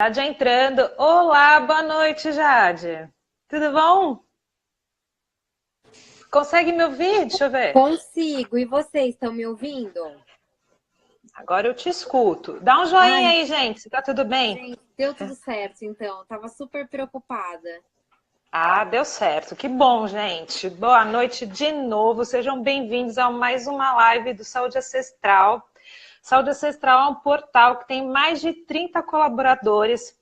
Jade entrando. Olá, boa noite, Jade. Tudo bom? Consegue me ouvir? Deixa eu ver. Consigo. E vocês estão me ouvindo? Agora eu te escuto. Dá um joinha Ai, aí, gente, se tá tudo bem. gente, deu tudo certo, então. Tava super preocupada. Ah, deu certo. Que bom, gente. Boa noite de novo. Sejam bem-vindos a mais uma live do Saúde Ancestral. Saúde Ancestral é um portal que tem mais de 30 colaboradores.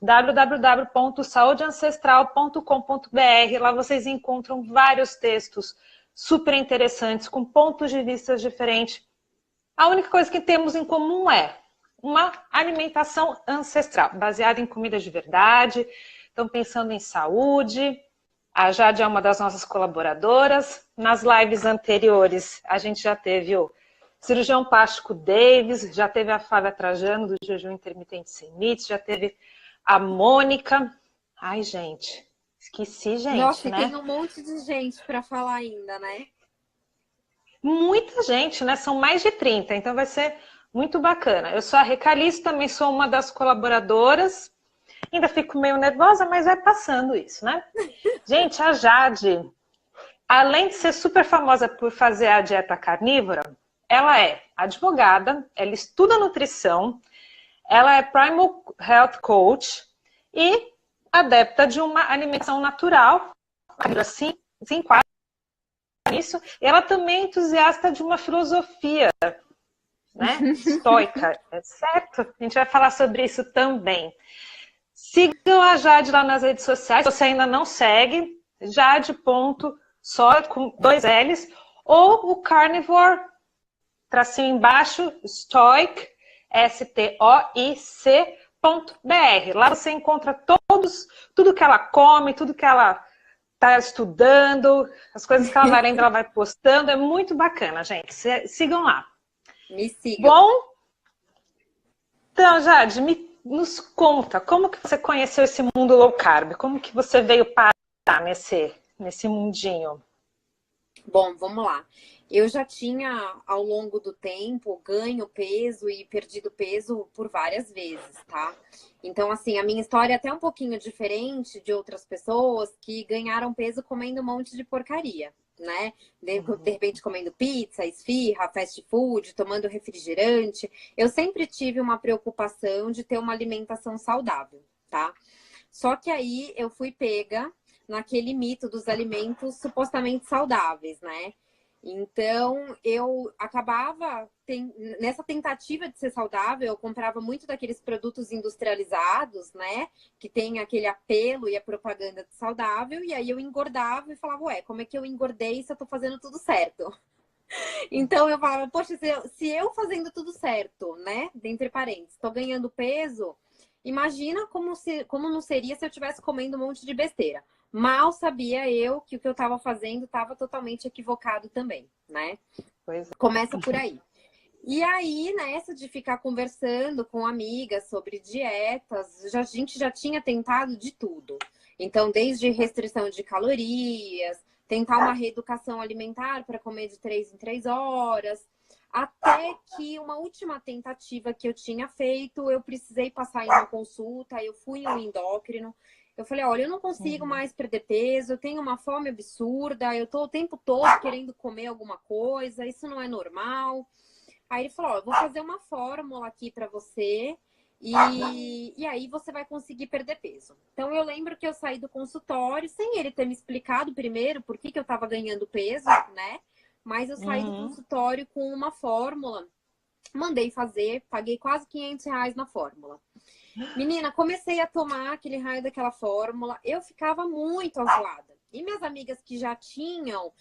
www.saudeancestral.com.br. Lá vocês encontram vários textos super interessantes, com pontos de vista diferentes. A única coisa que temos em comum é uma alimentação ancestral, baseada em comida de verdade. Estão pensando em saúde. A Jade é uma das nossas colaboradoras. Nas lives anteriores, a gente já teve o cirurgião plástico Davis, já teve a Flávia Trajano, do jejum intermitente sem limites, já teve a Mônica. Ai, gente, esqueci Nossa, gente, e né? tem um monte de gente para falar ainda, né? Muita gente, né? São mais de 30, então vai ser muito bacana. Eu sou a Recalice, também sou uma das colaboradoras. Ainda fico meio nervosa, mas vai passando isso, né? Gente, a Jade, além de ser super famosa por fazer a dieta carnívora, ela é advogada, ela estuda nutrição, ela é Primal Health Coach e adepta de uma alimentação natural, assim, se enquadra nisso. E ela também é entusiasta de uma filosofia, né, estoica, é certo? A gente vai falar sobre isso também. Sigam a Jade lá nas redes sociais, se você ainda não segue, Jade ponto só com 2 L's, ou o Carnivore, tracinho embaixo, Stoic, STOIC.br. Lá você encontra tudo que ela come, tudo que ela está estudando, as coisas que ela vai lendo, ela vai postando, é muito bacana, gente. Sigam lá. Me sigam. Bom, então, Jade, nos conta, como que você conheceu esse mundo low carb? Como que você veio parar nesse mundinho? Bom, vamos lá. Eu já tinha, ao longo do tempo, ganho peso e perdido peso por várias vezes, tá? Então, assim, a minha história é até um pouquinho diferente de outras pessoas que ganharam peso comendo um monte de porcaria, né? De repente comendo pizza, esfirra, fast food, tomando refrigerante. Eu sempre tive uma preocupação de ter uma alimentação saudável, tá? Só que aí eu fui pega naquele mito dos alimentos supostamente saudáveis, né? Então, eu acabava, nessa tentativa de ser saudável, eu comprava muito daqueles produtos industrializados, né? Que tem aquele apelo e a propaganda de saudável, e aí eu engordava e falava, ué, como é que eu engordei se eu tô fazendo tudo certo? Então, eu falava, poxa, se eu fazendo tudo certo, né? Entre parênteses, tô ganhando peso, imagina como não seria se eu estivesse comendo um monte de besteira. Mal sabia eu que o que eu estava fazendo estava totalmente equivocado também, né? Pois Começa por aí. E aí, nessa de ficar conversando com amigas sobre dietas, a gente já tinha tentado de tudo. Então, desde restrição de calorias, tentar uma reeducação alimentar para comer de 3 em 3 horas, até que uma última tentativa que eu tinha feito, eu precisei passar em uma consulta, eu fui em um endócrino. Eu falei, olha, eu não consigo mais perder peso, eu tenho uma fome absurda, eu tô o tempo todo querendo comer alguma coisa, isso não é normal. Aí ele falou, ó, eu vou fazer uma fórmula aqui para você e aí você vai conseguir perder peso. Então eu lembro que eu saí do consultório sem ele ter me explicado primeiro por que eu tava ganhando peso, né? Mas eu saí do Uhum. consultório com uma fórmula, mandei fazer, paguei quase R$ 500 na fórmula. Menina, comecei a tomar aquele raio daquela fórmula, eu ficava muito enjoada. E minhas amigas que já tinham,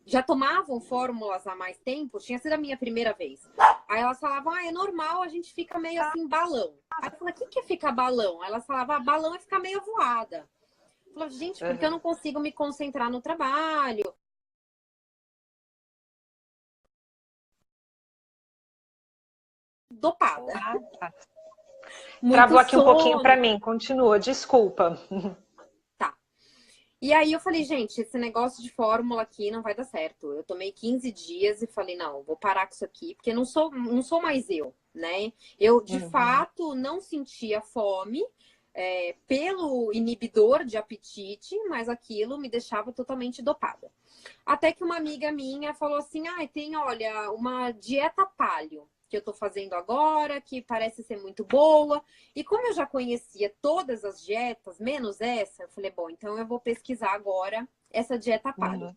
já tomavam fórmulas há mais tempo, tinha sido a minha primeira vez. Aí elas falavam, é normal, a gente fica meio assim, balão. Aí eu falei, o que é ficar balão? Aí elas falavam, balão é ficar meio voada. Eu falei, gente, porque eu Uhum. não consigo me concentrar no trabalho. Dopada. Ah, tá. Muito Travou aqui um pouquinho para sono. mim, continua, desculpa. Tá. E aí eu falei, gente, esse negócio de fórmula aqui não vai dar certo. Eu tomei 15 dias e falei, não, vou parar com isso aqui, porque não sou mais eu, né? Eu, de Uhum. fato, não sentia fome, pelo inibidor de apetite, mas aquilo me deixava totalmente dopada. Até que uma amiga minha falou assim, tem, olha, uma dieta paleo que eu tô fazendo agora, que parece ser muito boa. E como eu já conhecia todas as dietas, menos essa, eu falei, bom, então eu vou pesquisar agora essa dieta paleo. Uhum.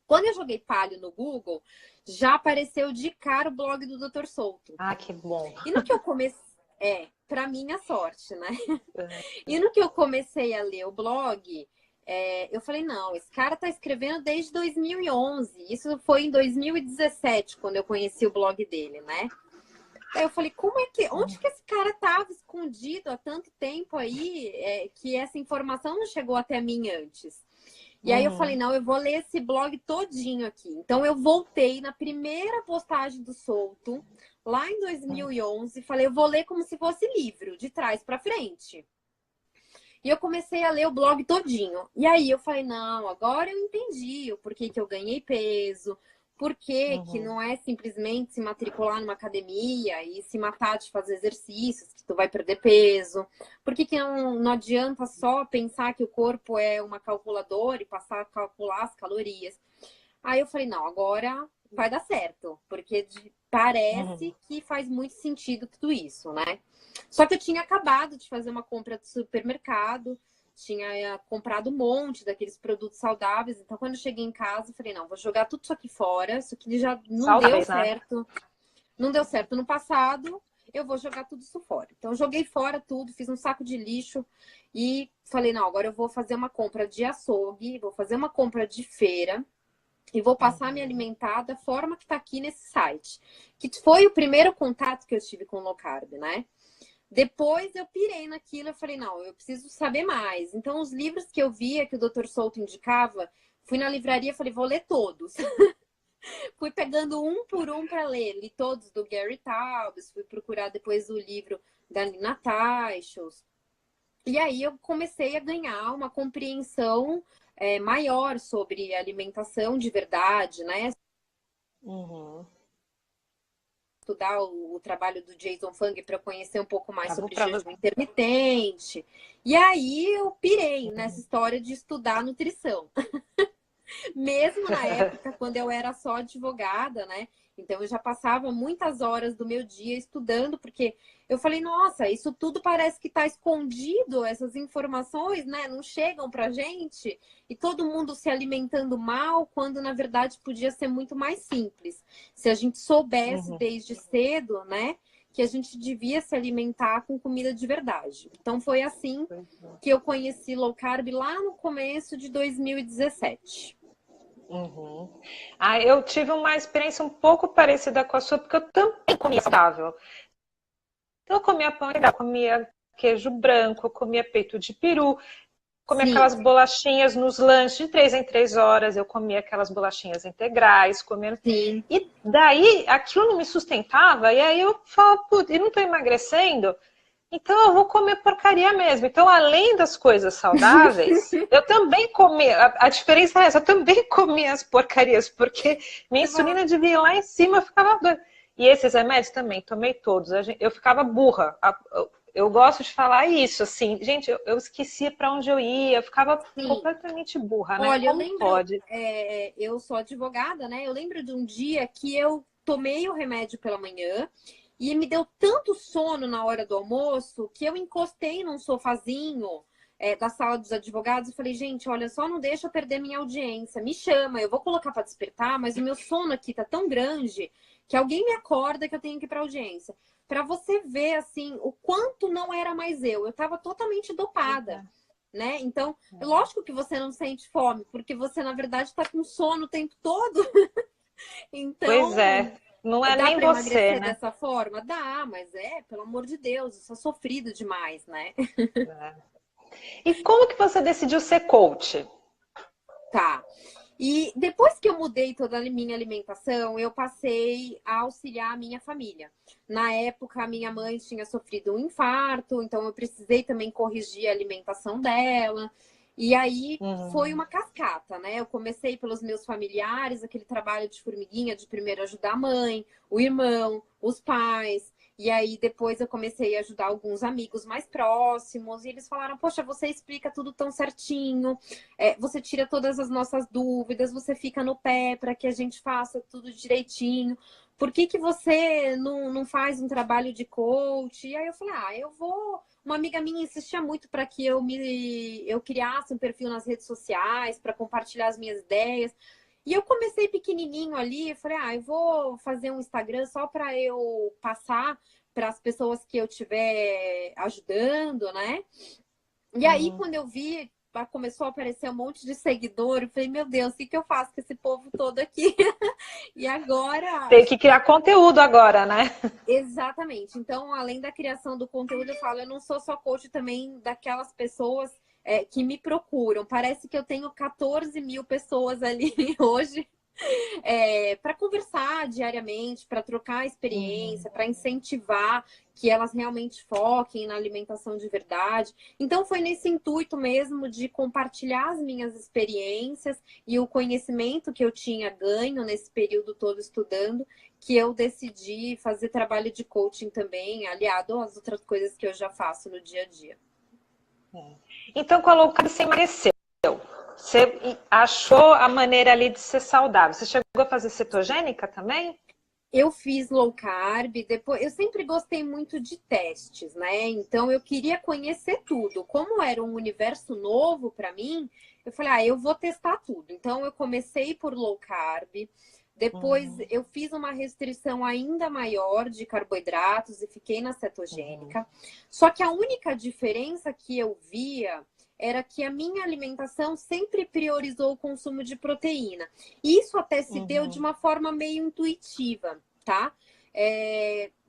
Quando eu joguei paleo no Google, já apareceu de cara o blog do Dr. Souto. Ah, que bom. E no que eu comecei, para minha sorte, né? É. E no que eu comecei a ler o blog, eu falei, não, esse cara tá escrevendo desde 2011. Isso foi em 2017, quando eu conheci o blog dele, né? Aí eu falei, onde que esse cara tava escondido há tanto tempo aí, que essa informação não chegou até mim antes? E aí eu falei, Uhum. não, eu vou ler esse blog todinho aqui. Então eu voltei na primeira postagem do Souto, lá em 2011, falei, eu vou ler como se fosse livro, de trás para frente. E eu comecei a ler o blog todinho. E aí eu falei, não, agora eu entendi o porquê que eu ganhei peso, por que que Uhum. não é simplesmente se matricular numa academia e se matar de fazer exercícios, que tu vai perder peso. Por que que não adianta só pensar que o corpo é uma calculadora e passar a calcular as calorias. Aí eu falei, não, agora vai dar certo, porque Uhum. parece que faz muito sentido tudo isso, né? Só que eu tinha acabado de fazer uma compra do supermercado, tinha comprado um monte daqueles produtos saudáveis, então quando eu cheguei em casa, eu falei, não, vou jogar tudo isso aqui fora, isso aqui já não deu Saudáveis, né? certo, não deu certo no passado, eu vou jogar tudo isso fora. Então eu joguei fora tudo, fiz um saco de lixo e falei, não, agora eu vou fazer uma compra de açougue, vou fazer uma compra de feira, e vou passar a me Uhum. alimentar da forma que está aqui nesse site. Que foi o primeiro contato que eu tive com o low carb, né? Depois eu pirei naquilo, eu falei, não, eu preciso saber mais. Então, os livros que eu via, que o Dr. Souto indicava, fui na livraria e falei, vou ler todos. Fui pegando um por um para ler. Li todos do Gary Taubes, fui procurar depois o livro da Nina Teicholz. E aí eu comecei a ganhar uma compreensão maior sobre alimentação de verdade, né? Uhum. Estudar o trabalho do Jason Fung para conhecer um pouco mais Tá bom sobre pra você. jejum intermitente. E aí eu pirei nessa história de estudar nutrição. Mesmo na época, quando eu era só advogada, né? Então eu já passava muitas horas do meu dia estudando, porque eu falei, nossa, isso tudo parece que está escondido, essas informações, né? Não chegam pra gente, e todo mundo se alimentando mal, quando na verdade podia ser muito mais simples. Se a gente soubesse Uhum. desde cedo, né? Que a gente devia se alimentar com comida de verdade. Então foi assim que eu conheci low carb lá no começo de 2017. Uhum. Ah, eu tive uma experiência um pouco parecida com a sua, porque eu também comia saudável. Então, eu comia pão integral, comia queijo branco, eu comia peito de peru, comia aquelas Sim, bolachinhas nos lanches de 3 em 3 horas, eu comia aquelas bolachinhas integrais, comia... sim. E daí, aquilo não me sustentava, e aí eu falo, putz, e não estou emagrecendo? Então eu vou comer porcaria mesmo. Então, além das coisas saudáveis, eu também comia. A diferença é essa, eu também comia as porcarias, porque minha Você fala, insulina devia ir lá em cima, eu ficava doida. E esses remédios também, tomei todos. Eu ficava burra. Eu gosto de falar isso, assim, gente, eu esquecia para onde eu ia, eu ficava sim. completamente burra, né? Olha, eu Como lembro, pode? eu sou advogada, né? Eu lembro de um dia que eu tomei o remédio pela manhã e me deu tanto sono na hora do almoço que eu encostei num sofazinho, da sala dos advogados e falei, gente, olha, só não deixa eu perder minha audiência, me chama, eu vou colocar para despertar, mas o meu sono aqui tá tão grande que alguém me acorda que eu tenho que ir para audiência. Para você ver, assim, o quanto não era mais eu. Eu estava totalmente Pois dopada, é. né? Então, lógico que você não sente fome, porque você, na verdade, está com sono o tempo todo. Pois Então, é. Não é dá nem para você, emagrecer né? dessa forma? Dá, mas pelo amor de Deus, eu sou sofrido demais, né? E como que você decidiu ser coach? Tá. E depois que eu mudei toda a minha alimentação, eu passei a auxiliar a minha família. Na época, a minha mãe tinha sofrido um infarto, então eu precisei também corrigir a alimentação dela. E aí foi Uhum. uma cascata, né? Eu comecei pelos meus familiares, aquele trabalho de formiguinha, de primeiro ajudar a mãe, o irmão, os pais. E aí depois eu comecei a ajudar alguns amigos mais próximos. E eles falaram: poxa, você explica tudo tão certinho, você tira todas as nossas dúvidas, você fica no pé para que a gente faça tudo direitinho. Por que que você não faz um trabalho de coach? E aí eu falei: ah, eu vou. Uma amiga minha insistia muito para que eu criasse um perfil nas redes sociais para compartilhar as minhas ideias. E eu comecei pequenininho ali, eu falei: ah, eu vou fazer um Instagram só para eu passar para as pessoas que eu estiver ajudando, né? E aí, Uhum. quando eu vi, começou a aparecer um monte de seguidor, eu falei: meu Deus, o que que eu faço com esse povo todo aqui? E agora, Tem que criar conteúdo agora, né? exatamente. Então, além da criação do conteúdo, eu falo, eu não sou só coach também daquelas pessoas que me procuram. Parece que eu tenho 14 mil pessoas ali hoje para conversar diariamente, para trocar Uhum. experiência, para incentivar que elas realmente foquem na alimentação de verdade. Então, foi nesse intuito mesmo de compartilhar as minhas experiências e o conhecimento que eu tinha ganho nesse período todo estudando, que eu decidi fazer trabalho de coaching também, aliado às outras coisas que eu já faço no dia a dia. Então, colocando você emagreceu. Você achou a maneira ali de ser saudável. Você chegou a fazer cetogênica também? Eu fiz low carb, depois eu sempre gostei muito de testes, né? Então eu queria conhecer tudo. Como era um universo novo para mim, eu falei: ah, eu vou testar tudo. Então eu comecei por low carb, depois Uhum. eu fiz uma restrição ainda maior de carboidratos e fiquei na Uhum. cetogênica. Só que a única diferença que eu via era que a minha alimentação sempre priorizou o consumo de proteína. Isso até se deu de Uhum. uma forma meio intuitiva, tá?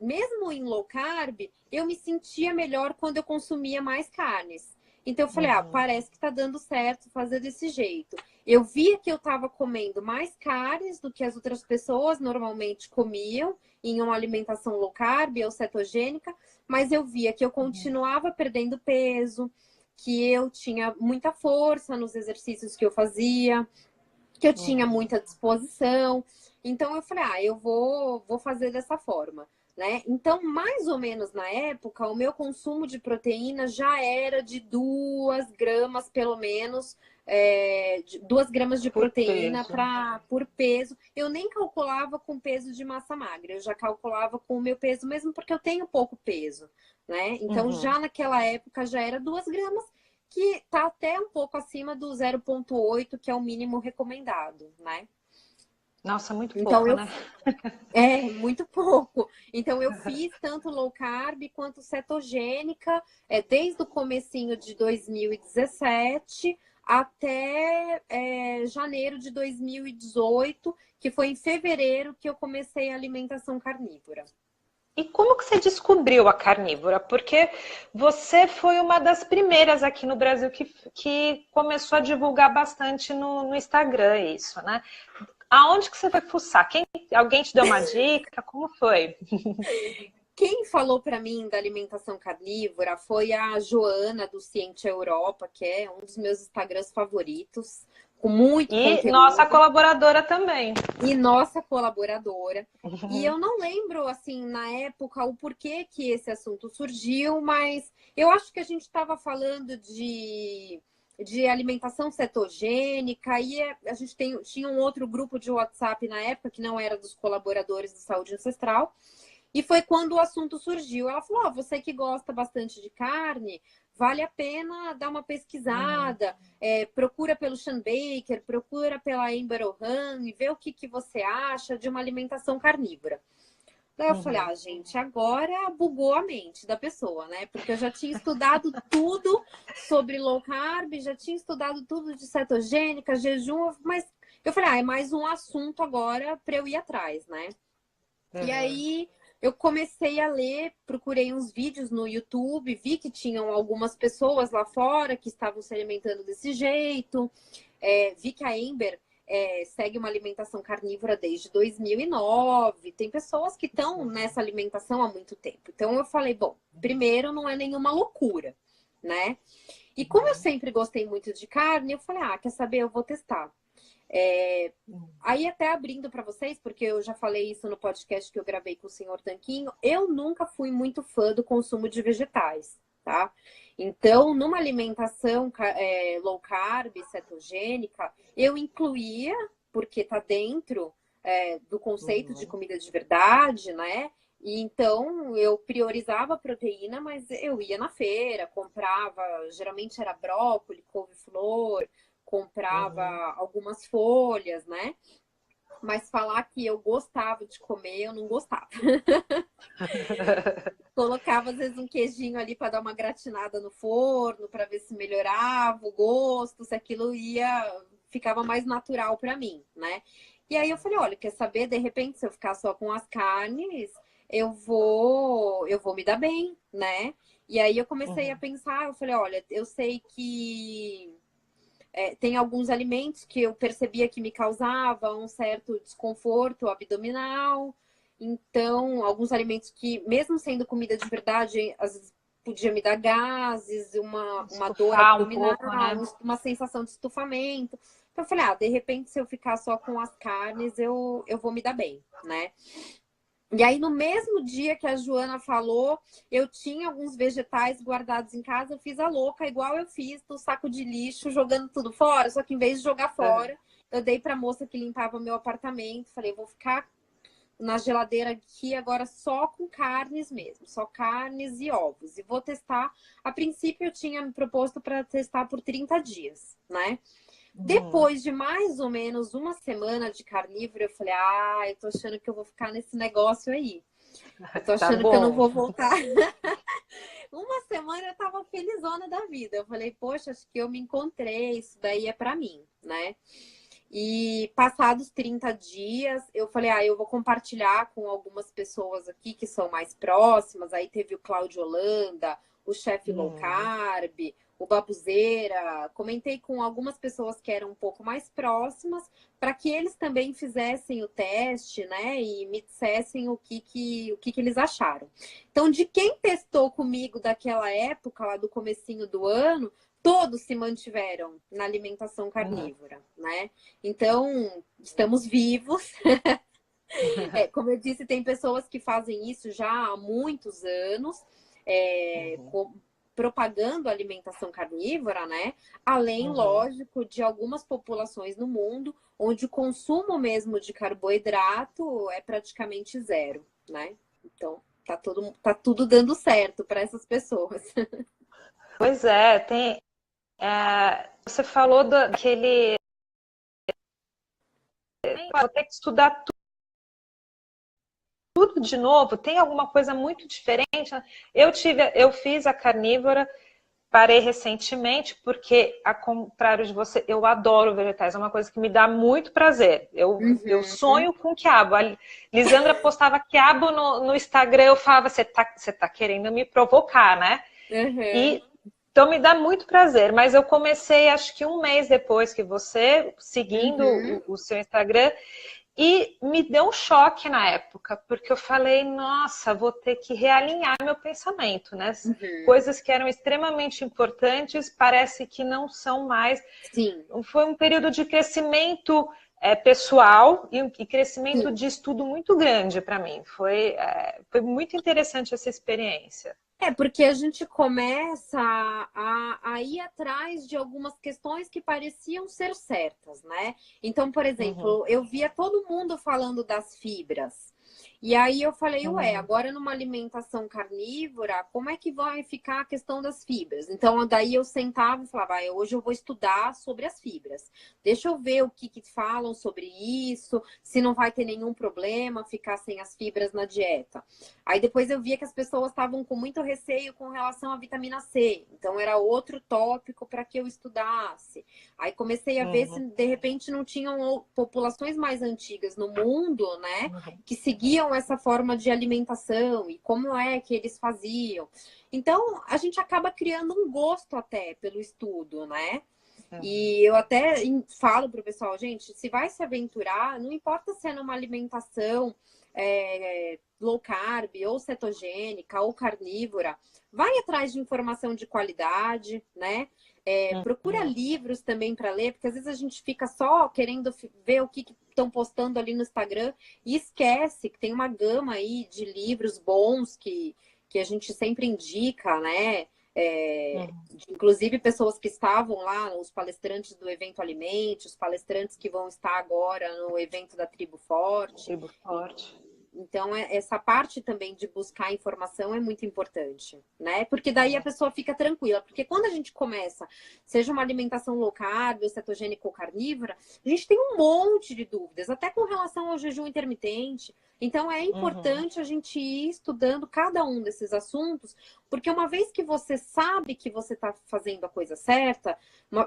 Mesmo em low carb, eu me sentia melhor quando eu consumia mais carnes. Então eu falei: ah, Uhum. parece que tá dando certo fazer desse jeito. Eu via que eu estava comendo mais carnes do que as outras pessoas normalmente comiam em uma alimentação low carb ou cetogênica, mas eu via que eu continuava perdendo peso, que eu tinha muita força nos exercícios que eu fazia, que eu tinha Uhum. muita disposição. Então eu falei: ah, eu vou fazer dessa forma, né? Então, mais ou menos na época, o meu consumo de proteína já era de 2 gramas, pelo menos, 2 gramas de Por proteína peso. por peso. Eu nem calculava com peso de massa magra, eu já calculava com o meu peso mesmo, porque eu tenho pouco peso, né? Então, Uhum. já naquela época já era 2 gramas, que está até um pouco acima do 0,8, que é o mínimo recomendado, né? Nossa, muito Então pouco, eu né? muito pouco. Então eu fiz tanto low carb quanto cetogênica, desde o comecinho de 2017 até janeiro de 2018, que foi em fevereiro que eu comecei a alimentação carnívora. E como que você descobriu a carnívora? Porque você foi uma das primeiras aqui no Brasil que começou a divulgar bastante no Instagram isso, né? Aonde que você foi fuçar? Alguém te deu uma dica? Como foi? Quem falou para mim da alimentação carnívora foi a Joana do Ciente Europa, que é um dos meus Instagrams favoritos, com muito E nossa conteúdo, colaboradora também. e nossa colaboradora. E eu não lembro, assim, na época, o porquê que esse assunto surgiu, mas eu acho que a gente estava falando de alimentação cetogênica, e a gente tinha um outro grupo de WhatsApp na época, que não era dos colaboradores do Saúde Ancestral, e foi quando o assunto surgiu. Ela falou: oh, você que gosta bastante de carne, vale a pena dar uma Uhum, pesquisada, procura pelo Sean Baker, procura pela Amber O'Han e vê o que você acha de uma alimentação carnívora. Daí eu falei: uhum, ah, gente, agora bugou a mente da pessoa, né? Porque eu já tinha estudado tudo sobre low carb, já tinha estudado tudo de cetogênica, jejum, mas eu falei: ah, é mais um assunto agora para eu ir atrás, né? E uhum, aí eu comecei a ler, procurei uns vídeos no YouTube, vi que tinham algumas pessoas lá fora que estavam se alimentando desse jeito, vi que a Amber segue uma alimentação carnívora desde 2009. Tem pessoas que estão sim. nessa alimentação há muito tempo. Então eu falei: bom, primeiro, não é nenhuma loucura, né? E como eu sempre gostei muito de carne, eu falei, ah, quer saber, eu vou testar. Aí até abrindo para vocês, porque eu já falei isso no podcast que eu gravei com o senhor Tanquinho, eu nunca fui muito fã do consumo de vegetais, tá? Então, numa alimentação low carb, cetogênica, eu incluía, porque tá dentro do conceito de comida de verdade, né? E então eu priorizava a proteína, mas eu ia na feira, comprava, geralmente era brócolis, couve-flor, comprava algumas folhas, né? Mas falar que eu gostava de comer, eu não gostava. Colocava às vezes um queijinho ali para dar uma gratinada no forno, para ver se melhorava o gosto, se aquilo ficava mais natural para mim, né? E aí eu falei, olha, quer saber? De repente, se eu ficar só com as carnes, eu vou me dar bem, né? E aí eu comecei a pensar, eu falei, olha, eu sei que tem alguns alimentos que eu percebia que me causava um certo desconforto abdominal. Então, alguns alimentos que, mesmo sendo comida de verdade, às vezes podia me dar gases, uma dor Estufar um abdominal, pouco, né? uma sensação de estufamento. Então, eu falei, de repente, se eu ficar só com as carnes, eu vou me dar bem, né? E aí, no mesmo dia que a Joana falou, eu tinha alguns vegetais guardados em casa, eu fiz a louca, igual eu fiz do saco de lixo, jogando tudo fora, só que em vez de jogar fora, eu dei para a moça que limpava meu apartamento, falei, vou ficar na geladeira aqui agora só com carnes mesmo, só carnes e ovos. E vou testar, a princípio eu tinha me proposto para testar por 30 dias, né? Depois de mais ou menos uma semana de carnívoro, eu falei, eu tô achando que eu vou ficar nesse negócio aí. Eu tô Tá achando que eu não bom. vou voltar. Uma semana eu tava felizona da vida. Eu falei, poxa, acho que eu me encontrei, isso daí é pra mim, né? E passados 30 dias, eu falei, eu vou compartilhar com algumas pessoas aqui que são mais próximas. Aí teve o Cláudio Holanda, o chefe low carb, o Babuzeira. Comentei com algumas pessoas que eram um pouco mais próximas para que eles também fizessem o teste, né? E me dissessem o que eles acharam. Então, de quem testou comigo daquela época, lá do comecinho do ano, todos se mantiveram na alimentação carnívora, né? Então, estamos vivos. Como eu disse, tem pessoas que fazem isso já há muitos anos, propagando a alimentação carnívora, né? Além, lógico, de algumas populações no mundo onde o consumo mesmo de carboidrato é praticamente zero, né? Então, tá tudo dando certo para essas pessoas. Pois é, você falou daquele. Vou ter que estudar tudo de novo. Tem alguma coisa muito diferente? Eu fiz a carnívora, parei recentemente, porque, ao contrário de você, eu adoro vegetais. É uma coisa que me dá muito prazer. Eu sonho com quiabo. A Lisandra postava quiabo no Instagram, eu falava, você tá querendo me provocar, né? Então me dá muito prazer, mas eu comecei acho que um mês depois que você, seguindo o seu Instagram, e me deu um choque na época, porque eu falei, nossa, vou ter que realinhar meu pensamento, né? Coisas que eram extremamente importantes, parece que não são mais. Sim. Foi um período de crescimento pessoal e crescimento de estudo muito grande para mim. Foi muito interessante essa experiência. Porque a gente começa a ir atrás de algumas questões que pareciam ser certas, né? Então, por exemplo, eu via todo mundo falando das fibras. E aí eu falei, agora numa alimentação carnívora, como é que vai ficar a questão das fibras? Então, daí eu sentava e falava, hoje eu vou estudar sobre as fibras. Deixa eu ver o que falam sobre isso, se não vai ter nenhum problema ficar sem as fibras na dieta. Aí depois eu via que as pessoas estavam com muito receio com relação à vitamina C. Então, era outro tópico para que eu estudasse. Aí comecei a ver se de repente não tinham populações mais antigas no mundo, né, que seguiam essa forma de alimentação e como é que eles faziam. Então, a gente acaba criando um gosto até pelo estudo, né? E eu até falo pro pessoal, gente, se vai se aventurar, não importa se é numa alimentação low carb, ou cetogênica, ou carnívora, vai atrás de informação de qualidade, né? Procura livros também para ler, porque às vezes a gente fica só querendo ver o que estão postando ali no Instagram e esquece que tem uma gama aí de livros bons que a gente sempre indica, né? Inclusive pessoas que estavam lá, os palestrantes do evento Alimente, os palestrantes que vão estar agora no evento da Tribo Forte. Tribo Forte. Então, essa parte também de buscar informação é muito importante, né? Porque daí a pessoa fica tranquila. Porque quando a gente começa, seja uma alimentação low carb, ou cetogênica ou carnívora, a gente tem um monte de dúvidas, até com relação ao jejum intermitente. Então, é importante a gente ir estudando cada um desses assuntos, porque uma vez que você sabe que você está fazendo a coisa certa,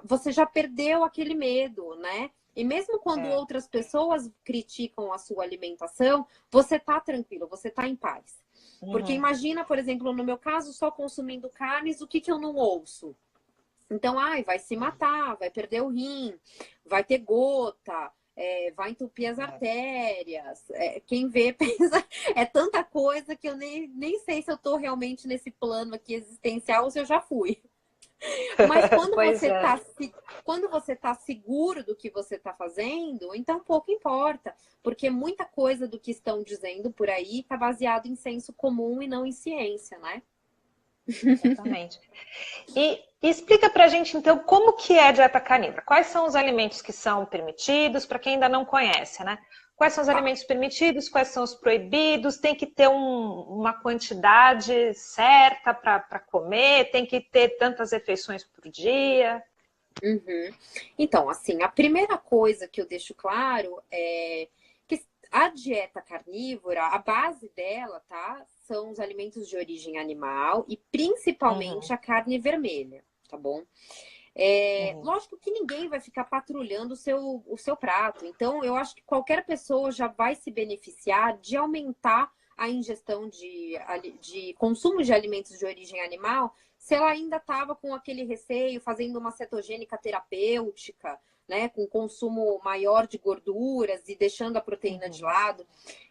você já perdeu aquele medo, né? E mesmo quando outras pessoas criticam a sua alimentação, você tá tranquilo, você tá em paz. Porque imagina, por exemplo, no meu caso, só consumindo carnes, o que eu não ouço? Então, vai se matar, vai perder o rim, vai ter gota, vai entupir as artérias. Quem vê pensa, é tanta coisa que eu nem sei se eu tô realmente nesse plano aqui existencial ou se eu já fui. Mas quando você tá seguro do que você está fazendo, então pouco importa, porque muita coisa do que estão dizendo por aí está baseado em senso comum e não em ciência, né? Exatamente. E explica pra gente, então, como que é a dieta carnívora? Quais são os alimentos que são permitidos, para quem ainda não conhece, né? Quais são os alimentos permitidos, quais são os proibidos? Tem que ter uma quantidade certa para comer? Tem que ter tantas refeições por dia? Então, assim, a primeira coisa que eu deixo claro é que a dieta carnívora, a base dela, tá? São os alimentos de origem animal e principalmente a carne vermelha, tá bom? Lógico que ninguém vai ficar patrulhando o seu prato. Então, eu acho que qualquer pessoa já vai se beneficiar de aumentar a ingestão de consumo de alimentos de origem animal se ela ainda estava com aquele receio, fazendo uma cetogênica terapêutica, né, com consumo maior de gorduras e deixando a proteína de lado.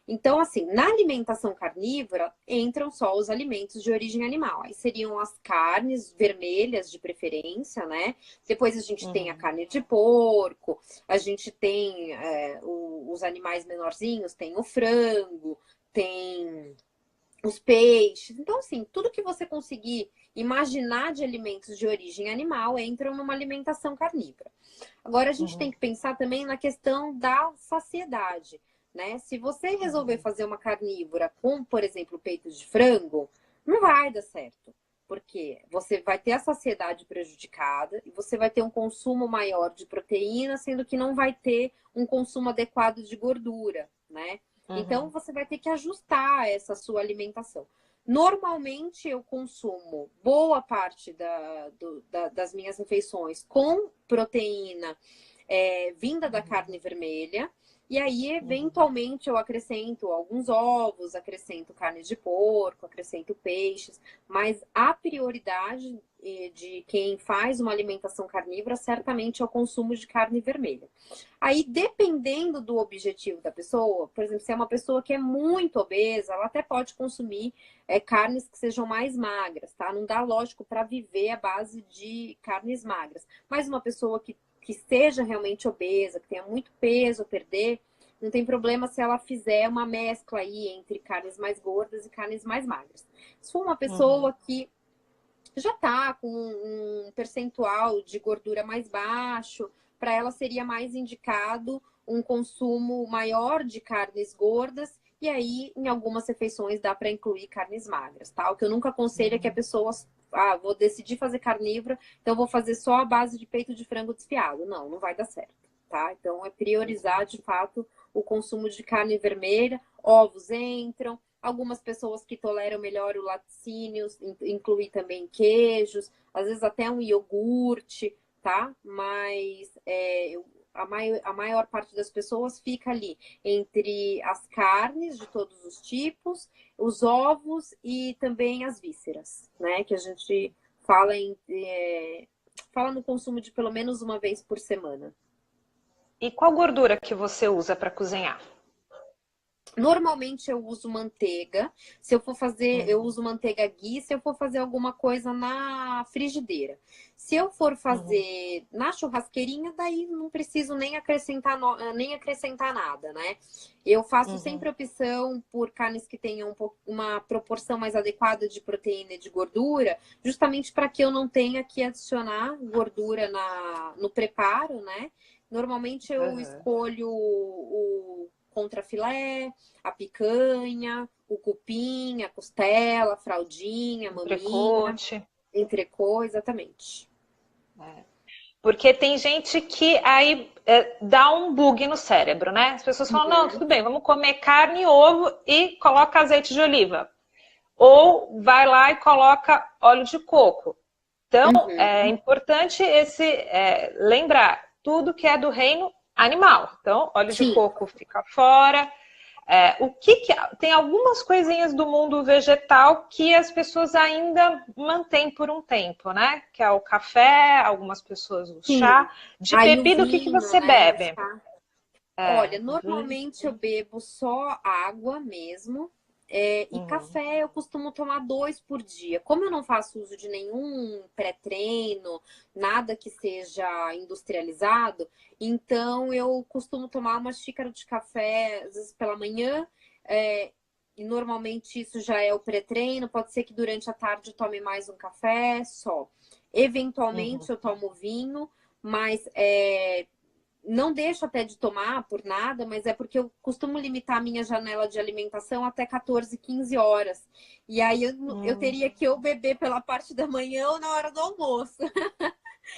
Então, assim, na alimentação carnívora entram só os alimentos de origem animal. Aí seriam as carnes vermelhas de preferência, né? Depois a gente tem a carne de porco, a gente tem os animais menorzinhos, tem o frango, tem os peixes. Então, assim, tudo que você conseguir imaginar de alimentos de origem animal entram numa alimentação carnívora. Agora, a gente tem que pensar também na questão da saciedade, né? Se você resolver fazer uma carnívora com, por exemplo, peitos de frango, não vai dar certo. Porque você vai ter a saciedade prejudicada e você vai ter um consumo maior de proteína, sendo que não vai ter um consumo adequado de gordura, né? Então, você vai ter que ajustar essa sua alimentação. Normalmente, eu consumo boa parte das minhas refeições com proteína vinda da carne vermelha. E aí, eventualmente, eu acrescento alguns ovos, acrescento carne de porco, acrescento peixes. Mas a prioridade de quem faz uma alimentação carnívora, certamente é o consumo de carne vermelha. Aí, dependendo do objetivo da pessoa, por exemplo, se é uma pessoa que é muito obesa, ela até pode consumir carnes que sejam mais magras, tá? Não dá, lógico, para viver à base de carnes magras. Mas uma pessoa que seja realmente obesa, que tenha muito peso a perder, não tem problema se ela fizer uma mescla aí entre carnes mais gordas e carnes mais magras. Se for uma pessoa que já está com um percentual de gordura mais baixo, para ela seria mais indicado um consumo maior de carnes gordas, e aí em algumas refeições dá para incluir carnes magras, tá? O que eu nunca aconselho é que a pessoa, vou decidir fazer carnívora, então vou fazer só a base de peito de frango desfiado. Não vai dar certo, tá? Então é priorizar de fato o consumo de carne vermelha, ovos entram. Algumas pessoas que toleram melhor o laticínio, incluir também queijos, às vezes até um iogurte, tá? Mas a maior parte das pessoas fica ali entre as carnes de todos os tipos, os ovos e também as vísceras, né? Que a gente fala fala no consumo de pelo menos uma vez por semana. E qual gordura que você usa para cozinhar? Normalmente eu uso manteiga. Se eu for fazer, eu uso manteiga ghee se eu for fazer alguma coisa na frigideira. Se eu for Uhum. fazer na churrasqueirinha, daí não preciso nem acrescentar, nem acrescentar nada, né? Eu faço Uhum. sempre opção por carnes que tenham uma proporção mais adequada de proteína e de gordura, justamente para que eu não tenha que adicionar gordura no preparo, né? Normalmente eu Uhum. escolho o contrafilé, a picanha, o cupim, a costela, a fraldinha, a maminha, Entrecote. entrecô, exatamente. É. Porque tem gente que aí dá um bug no cérebro, né? As pessoas falam, não, Uhum, tudo bem, vamos comer carne, ovo e coloca azeite de oliva. Ou vai lá e coloca óleo de coco. Então, é uhum, importante lembrar tudo que é do reino animal. Então, óleo de sim, coco fica fora. Tem algumas coisinhas do mundo vegetal que as pessoas ainda mantêm por um tempo, né? Que é o café, algumas pessoas o sim. chá. De Aí o bebida, o que vinho, você né? O bebe? chá. É. Olha, normalmente eu bebo só água mesmo. E Uhum, café eu costumo tomar 2 por dia. Como eu não faço uso de nenhum pré-treino, nada que seja industrializado, então eu costumo tomar uma xícara de café, às vezes pela manhã, é, e normalmente isso já é o pré-treino. Pode ser que durante a tarde eu tome mais um café só. uhum, Eventualmente eu tomo vinho, mas não deixo até de tomar por nada, mas é porque eu costumo limitar a minha janela de alimentação até 14, 15 horas. E aí eu uhum. teria que ou beber pela parte da manhã ou na hora do almoço.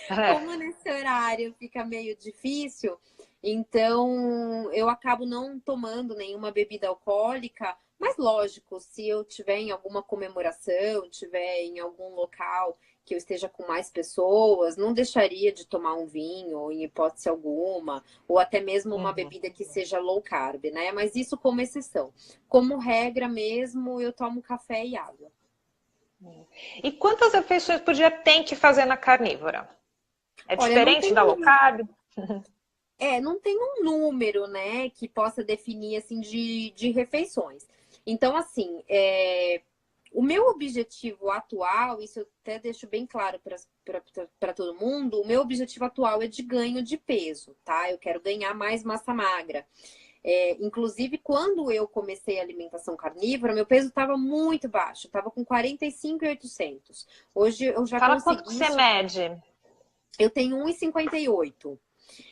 É. Como nesse horário fica meio difícil, então eu acabo não tomando nenhuma bebida alcoólica. Mas lógico, se eu tiver em alguma comemoração, tiver em algum local que eu esteja com mais pessoas, não deixaria de tomar um vinho, em hipótese alguma, ou até mesmo uma Uhum. bebida que seja low carb, né? Mas isso como exceção. Como regra mesmo, eu tomo café e água. E quantas refeições por dia tem que fazer na carnívora? É Olha, não diferente tem da low carb? não tem um número, né, que possa definir, assim, de refeições. Então, assim, o meu objetivo atual, isso eu até deixo bem claro para todo mundo, o meu objetivo atual é de ganho de peso, tá? Eu quero ganhar mais massa magra. Inclusive, quando eu comecei a alimentação carnívora, meu peso estava muito baixo, estava com 45.800. Hoje eu já Fala quanto que consegui, você mede. eu tenho 1,58.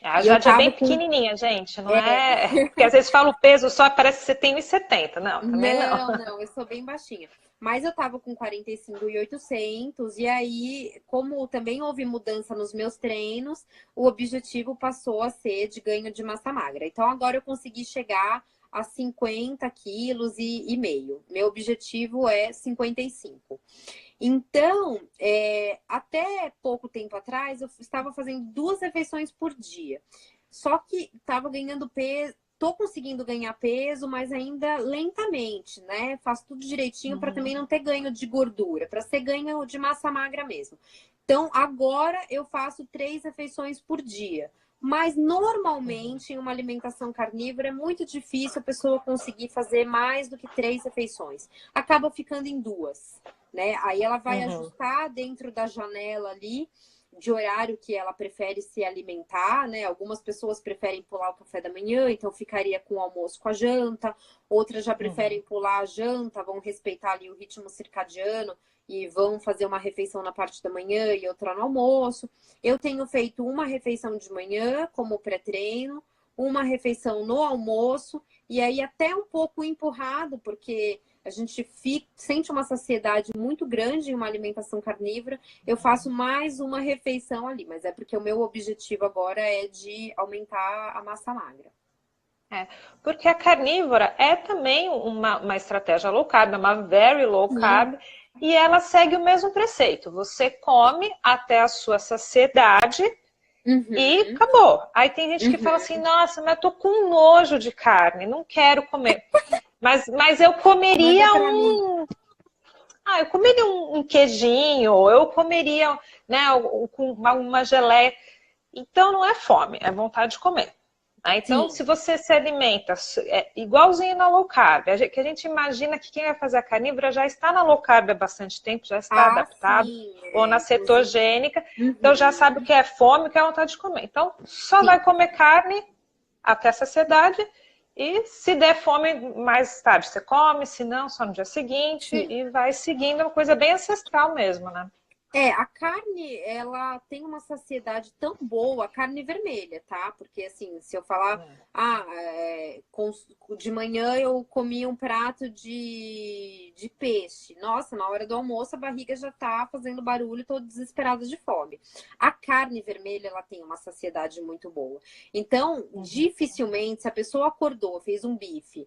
A E eu Jade é bem tava com pequenininha, gente, não é? Porque às vezes fala o peso só, parece que você tem 1,70. Não, também não. Não, não, eu sou bem baixinha. Mas eu tava com 45.800 e aí, como também houve mudança nos meus treinos, o objetivo passou a ser de ganho de massa magra. Então agora eu consegui chegar a 50 quilos e meio. Meu objetivo é 55. Então, até pouco tempo atrás, eu estava fazendo 2 refeições por dia. Só que estava ganhando peso, tô conseguindo ganhar peso, mas ainda lentamente, né? Faço tudo direitinho para Uhum, também não ter ganho de gordura, para ser ganho de massa magra mesmo. Então, agora eu faço 3 refeições por dia. Mas uhum, normalmente em uma alimentação carnívora é muito difícil a pessoa conseguir fazer mais do que 3 refeições. Acaba ficando em 2, né? Aí ela vai uhum, ajustar dentro da janela ali de horário que ela prefere se alimentar, né? Algumas pessoas preferem pular o café da manhã, então ficaria com o almoço com a janta. Outras já uhum, preferem pular a janta, vão respeitar ali o ritmo circadiano e vão fazer uma refeição na parte da manhã e outra no almoço. Eu tenho feito uma refeição de manhã como pré-treino, uma refeição no almoço e aí até um pouco empurrado, porque a gente sente uma saciedade muito grande em uma alimentação carnívora. Eu faço mais uma refeição ali, mas é porque o meu objetivo agora é de aumentar a massa magra. é. Porque a carnívora é também uma estratégia low carb, é uma very low Sim. carb, e ela segue o mesmo preceito. Você come até a sua saciedade e Uhum, acabou. Aí tem gente que fala assim, uhum. nossa, mas eu tô com nojo de carne, não quero comer. Mas eu Mas é comeria para mim. eu comeria um queijinho, eu comeria, né, com uma geleia. Então não é fome, é vontade de comer. Então, Sim. se você se alimenta igualzinho na low carb, que a gente imagina que quem vai fazer a carnívora já está na low carb há bastante tempo, já está Ah, adaptado, sim. ou na Inclusive. cetogênica, então já sabe o Uhum. que é fome, o que é vontade de comer. Então, só Sim. vai comer carne até a saciedade, e se der fome mais tarde, você come, se não, só no dia seguinte, Sim. e vai seguindo uma coisa bem ancestral mesmo, né? A carne, ela tem uma saciedade tão boa, a carne vermelha, tá? Porque, assim, se eu falar, de manhã eu comi um prato de peixe. Nossa, na hora do almoço a barriga já tá fazendo barulho, tô desesperada de fome. A carne vermelha, ela tem uma saciedade muito boa. Então, dificilmente, se a pessoa acordou, fez um bife,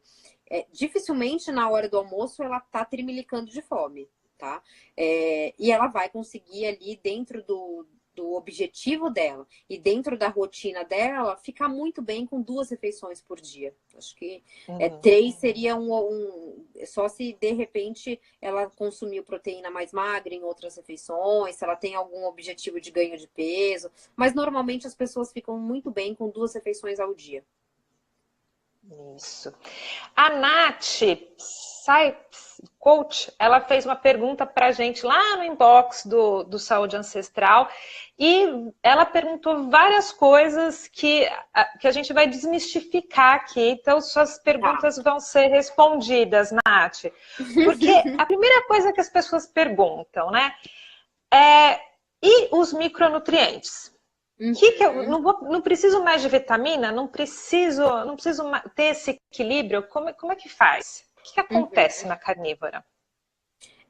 dificilmente na hora do almoço ela tá trimilicando de fome. Tá? E ela vai conseguir ali dentro do objetivo dela e dentro da rotina dela ficar muito bem com 2 refeições por dia. Acho que 3 seria só se de repente ela consumiu proteína mais magra em outras refeições, se ela tem algum objetivo de ganho de peso, mas normalmente as pessoas ficam muito bem com 2 refeições ao dia. Isso. A Nath, coach, ela fez uma pergunta para a gente lá no inbox do Saúde Ancestral e ela perguntou várias coisas que a gente vai desmistificar aqui. Então, suas perguntas vão ser respondidas, Nath. Porque a primeira coisa que as pessoas perguntam, né? E os micronutrientes? Que eu não preciso mais de vitamina? Não preciso ter esse equilíbrio? Como é que faz? O que acontece na carnívora?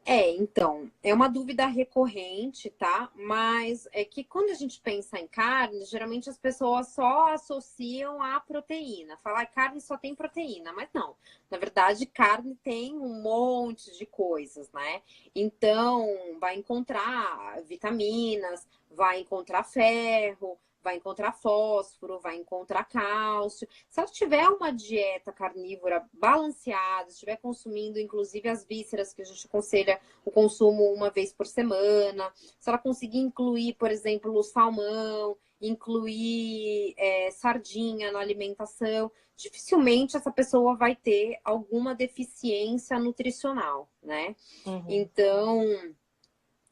Então, é uma dúvida recorrente, tá? Mas é que quando a gente pensa em carne, geralmente as pessoas só associam a proteína. Falar carne só tem proteína, mas não. Na verdade, carne tem um monte de coisas, né? Então, vai encontrar vitaminas, vai encontrar ferro, vai encontrar fósforo, vai encontrar cálcio. Se ela tiver uma dieta carnívora balanceada, estiver consumindo inclusive as vísceras que a gente aconselha o consumo 1 vez por semana, se ela conseguir incluir, por exemplo, o salmão, incluir sardinha na alimentação, dificilmente essa pessoa vai ter alguma deficiência nutricional, né? Então,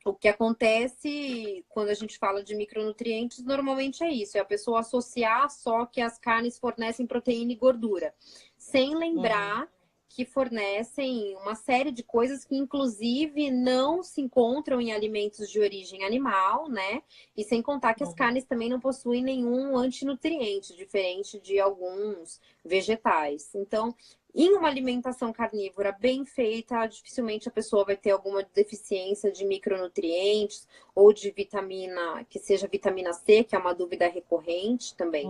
o que acontece quando a gente fala de micronutrientes, normalmente é isso, é a pessoa associar só que as carnes fornecem proteína e gordura, sem lembrar que fornecem uma série de coisas que, inclusive, não se encontram em alimentos de origem animal, né? E sem contar que as carnes também não possuem nenhum antinutriente, diferente de alguns vegetais. Então, em uma alimentação carnívora bem feita, dificilmente a pessoa vai ter alguma deficiência de micronutrientes ou de vitamina, que seja vitamina C, que é uma dúvida recorrente também.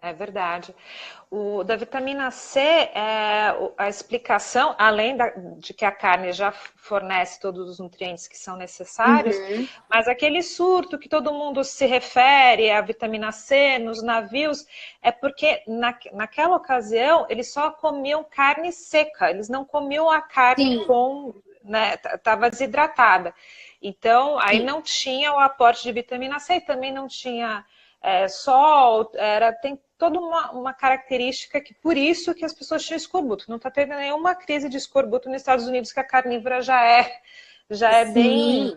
É verdade. Da vitamina C, a explicação, além de que a carne já fornece todos os nutrientes que são necessários, mas aquele surto que todo mundo se refere à vitamina C nos navios, é porque naquela ocasião eles só comiam carne seca, eles não comiam a carne com, né, estava desidratada. Então, aí não tinha o aporte de vitamina C, também não tinha sol, tem toda uma característica que por isso que as pessoas tinham escorbuto. Não está tendo nenhuma crise de escorbuto nos Estados Unidos, que a carnívora já é bem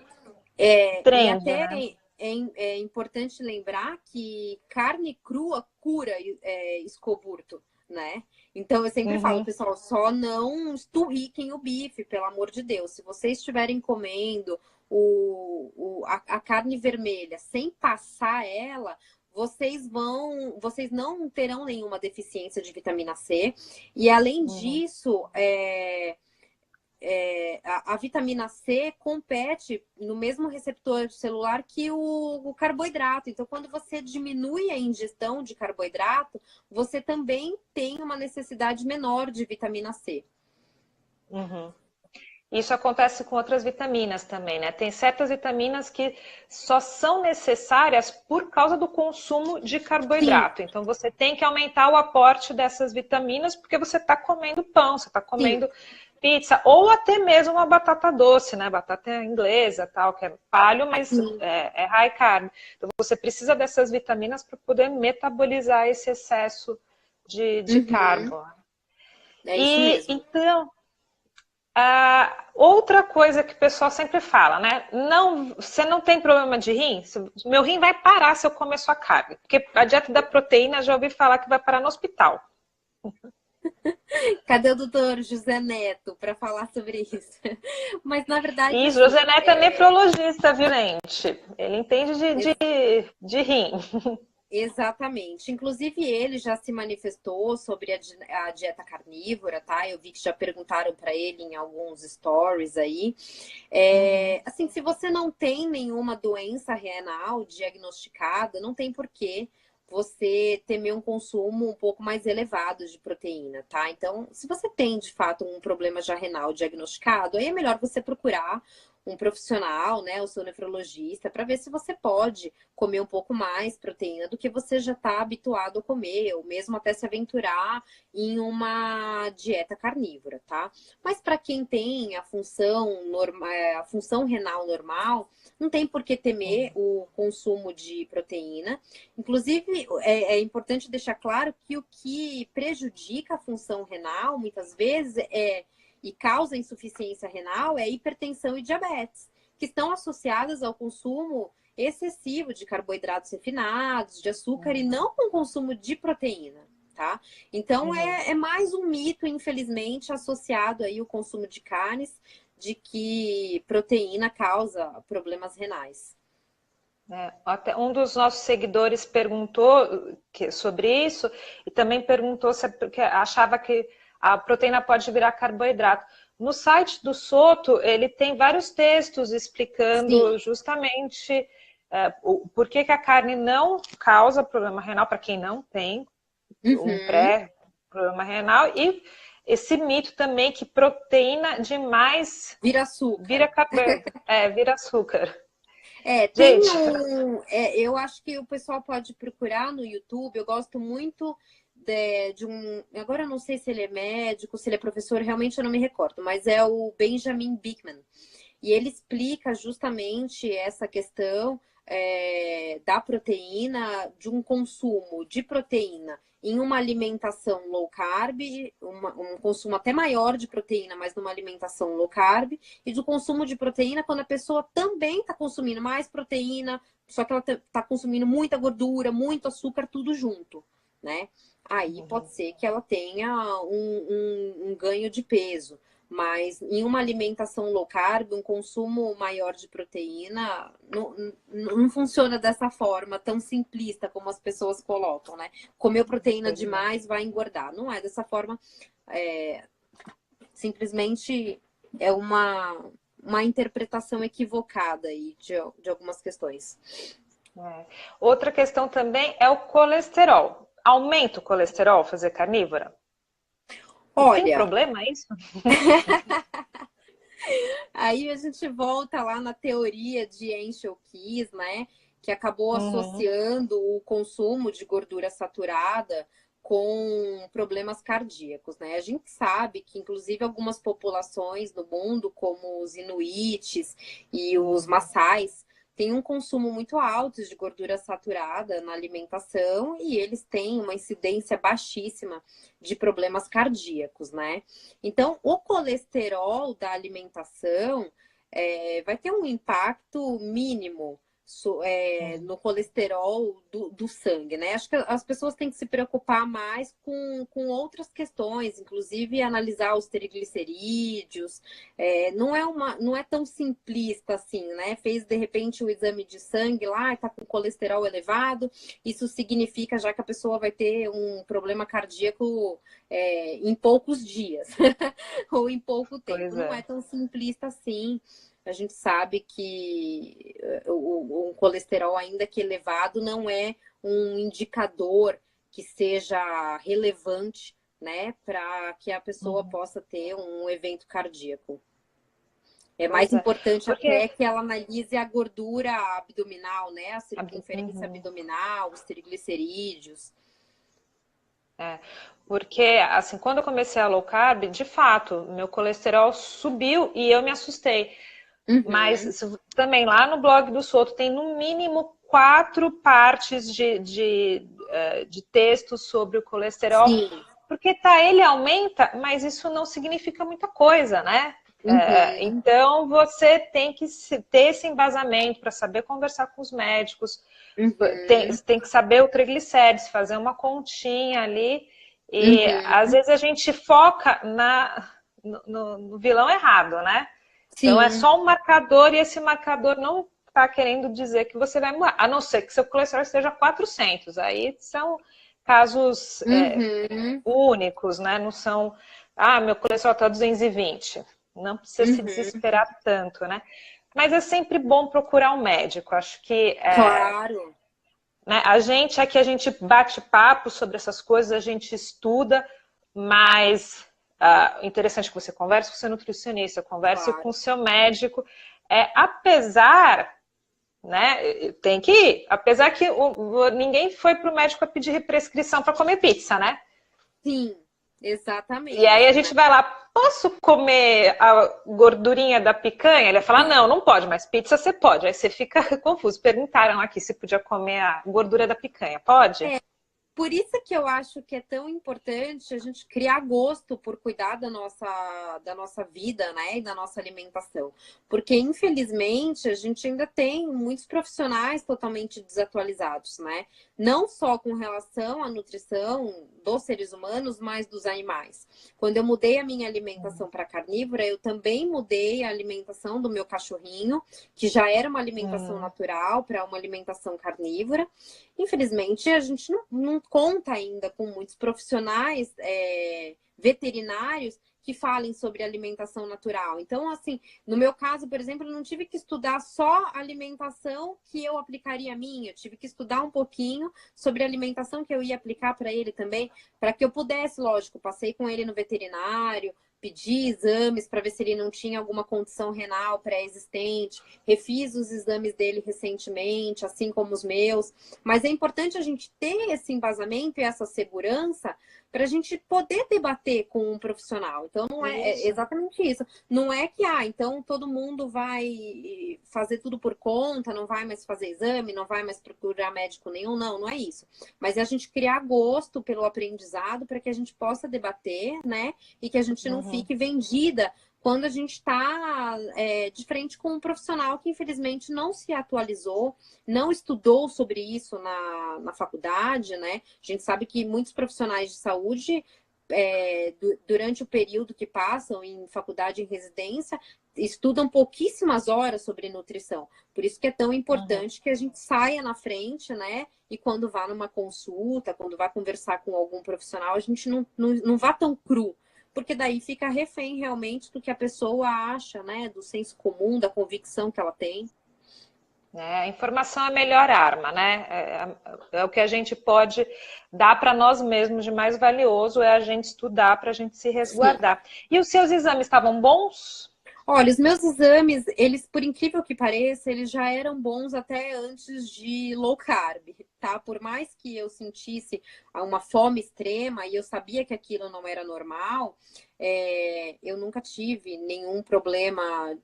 trend, e até né? é importante lembrar que carne crua cura escorbuto, né? Então eu sempre falo, pessoal, só não esturriquem o bife, pelo amor de Deus. Se vocês estiverem comendo a carne vermelha sem passar ela, vocês não terão nenhuma deficiência de vitamina C. E além disso, a vitamina C compete no mesmo receptor celular que o carboidrato. Então, quando você diminui a ingestão de carboidrato, você também tem uma necessidade menor de vitamina C. Isso acontece com outras vitaminas também, né? Tem certas vitaminas que só são necessárias por causa do consumo de carboidrato. Então, você tem que aumentar o aporte dessas vitaminas porque você está comendo pão, você está comendo pizza, ou até mesmo uma batata doce, né? Batata inglesa, tal, que é palho, mas é high carb. Então você precisa dessas vitaminas para poder metabolizar esse excesso de Uhum. carbo. É isso E mesmo. então, outra coisa que o pessoal sempre fala, né? Não, você não tem problema de rim? Meu rim vai parar se eu comer sua carne. Porque a dieta da proteína já ouvi falar que vai parar no hospital. Cadê o doutor José Neto para falar sobre isso? Mas, na verdade, E assim, José Neto é nefrologista, viu, gente? Ele entende de rim. exatamente. Inclusive, ele já se manifestou sobre a dieta carnívora, tá? Eu vi que já perguntaram para ele em alguns stories aí. Assim, se você não tem nenhuma doença renal diagnosticada, não tem porquê você temer um consumo um pouco mais elevado de proteína, tá? Então, se você tem de fato um problema já renal diagnosticado, aí é melhor você procurar um profissional, né, o seu nefrologista, para ver se você pode comer um pouco mais proteína do que você já está habituado a comer, ou mesmo até se aventurar em uma dieta carnívora, tá? Mas para quem tem a função a função renal normal, não tem por que temer o consumo de proteína. Inclusive, é importante deixar claro que o que prejudica a função renal, muitas vezes, e causa insuficiência renal é hipertensão e diabetes, que estão associadas ao consumo excessivo de carboidratos refinados, de açúcar e não com o consumo de proteína, tá? Então é mais um mito, infelizmente, associado aí ao consumo de carnes, de que proteína causa problemas renais. Até um dos nossos seguidores perguntou sobre isso e também perguntou se porque achava que a proteína pode virar carboidrato. No site do Soto, ele tem vários textos explicando Sim. justamente por que a carne não causa problema renal para quem não tem um Uhum. pré-problema renal e esse mito também que proteína demais Vira açúcar. vira carboidrato, vira açúcar. Tem Gente, eu acho que o pessoal pode procurar no YouTube. Eu gosto muito de um. Agora eu não sei se ele é médico, se ele é professor, realmente eu não me recordo, mas é o Benjamin Bikman. E ele explica justamente essa questão da proteína, de um consumo de proteína em uma alimentação low carb, um consumo até maior de proteína, mas numa alimentação low carb, e do consumo de proteína quando a pessoa também está consumindo mais proteína, só que ela está consumindo muita gordura, muito açúcar, tudo junto, né? Aí pode ser que ela tenha um ganho de peso. Mas em uma alimentação low carb, um consumo maior de proteína não funciona dessa forma tão simplista como as pessoas colocam, né? Comer proteína demais vai engordar. Não é dessa forma. Simplesmente é uma interpretação equivocada aí de algumas questões. Outra questão também é o colesterol. Aumenta o colesterol fazer carnívora? E tem Olha, problema isso? aí a gente volta lá na teoria de Henshaw-Keys, né? Que acabou associando o consumo de gordura saturada com problemas cardíacos, né? A gente sabe que, inclusive, algumas populações no mundo, como os inuites e os maçais, têm um consumo muito alto de gordura saturada na alimentação e eles têm uma incidência baixíssima de problemas cardíacos, né? Então, o colesterol da alimentação vai ter um impacto mínimo no colesterol do sangue, né? Acho que as pessoas têm que se preocupar mais com outras questões, inclusive analisar os triglicerídeos. Não é tão simplista assim, né? Fez de repente o exame de sangue lá, está com colesterol elevado, isso significa já que a pessoa vai ter um problema cardíaco em poucos dias ou em pouco tempo. Pois Não é. é tão simplista assim. A gente sabe que o colesterol, ainda que elevado, não é um indicador que seja relevante, né, para que a pessoa possa ter um evento cardíaco. É mais Pois é. importante Porque até que ela analise a gordura abdominal, né, a circunferência abdominal, os triglicerídeos. É, porque, assim, quando eu comecei a low carb, de fato, meu colesterol subiu e eu me assustei. Mas Uhum. também lá no blog do Souto tem no mínimo 4 partes de texto sobre o colesterol, Sim. porque tá, ele aumenta, mas isso não significa muita coisa, né? Uhum. Então você tem que ter esse embasamento para saber conversar com os médicos, Uhum. tem que saber o triglicérides, fazer uma continha ali, e às Uhum. vezes a gente foca no vilão errado, né? Então é Sim. só um marcador e esse marcador não está querendo dizer que você vai morrer, a não ser que seu colesterol esteja 400. Aí são casos Uhum. únicos, né? Não são, meu colesterol está 220. Não precisa se Uhum. desesperar tanto, né? Mas é sempre bom procurar um médico. Acho que Claro. né, a gente aqui a gente bate papo sobre essas coisas, a gente estuda, mas interessante que você converse com seu nutricionista, converse com o Claro. seu médico. Apesar, né, tem que ir, apesar que ninguém foi para o médico a pedir prescrição para comer pizza, né? Sim, E aí a exatamente, né? gente vai lá, posso comer a gordurinha da picanha? Ele vai falar, não, não pode, mas pizza você pode. Aí você fica confuso. Perguntaram aqui se podia comer a gordura da picanha. Pode? Por isso que eu acho que é tão importante a gente criar gosto por cuidar da nossa vida, né? E da nossa alimentação. Porque, infelizmente, a gente ainda tem muitos profissionais totalmente desatualizados, né? Não só com relação à nutrição dos seres humanos, mas dos animais. Quando eu mudei a minha alimentação para carnívora, eu também mudei a alimentação do meu cachorrinho, que já era uma alimentação Hum, natural, para uma alimentação carnívora. Infelizmente, a gente não conta ainda com muitos profissionais veterinários que falem sobre alimentação natural. Então, assim, no meu caso, por exemplo, eu não tive que estudar só a alimentação que eu aplicaria a mim, eu tive que estudar um pouquinho sobre a alimentação que eu ia aplicar para ele também, para que eu pudesse, lógico, passei com ele no veterinário, pedi exames para ver se ele não tinha alguma condição renal pré-existente, refiz os exames dele recentemente, assim como os meus. Mas é importante a gente ter esse embasamento e essa segurança para a gente poder debater com um profissional. Então, não é isso. exatamente isso. Não é que, então todo mundo vai fazer tudo por conta, não vai mais fazer exame, não vai mais procurar médico nenhum. Não, não é isso. Mas é a gente criar gosto pelo aprendizado para que a gente possa debater, né? E que a gente não Uhum. fique vendida quando a gente está de frente com um profissional que infelizmente não se atualizou, não estudou sobre isso na faculdade, né? A gente sabe que muitos profissionais de saúde, durante o período que passam em faculdade, em residência, estudam pouquíssimas horas sobre nutrição. Por isso que é tão Uhum. importante que a gente saia na frente, né? E quando vá numa consulta, quando vá conversar com algum profissional, a gente não vá tão cru, porque daí fica refém realmente do que a pessoa acha, né? Do senso comum, da convicção que ela tem. A informação é a melhor arma, né? É o que a gente pode dar para nós mesmos de mais valioso, é a gente estudar para a gente se Sim. resguardar. E os seus exames estavam bons? Olha, os meus exames, eles, por incrível que pareça, eles já eram bons até antes de low carb, tá? Por mais que eu sentisse uma fome extrema e eu sabia que aquilo não era normal, eu nunca tive nenhum problema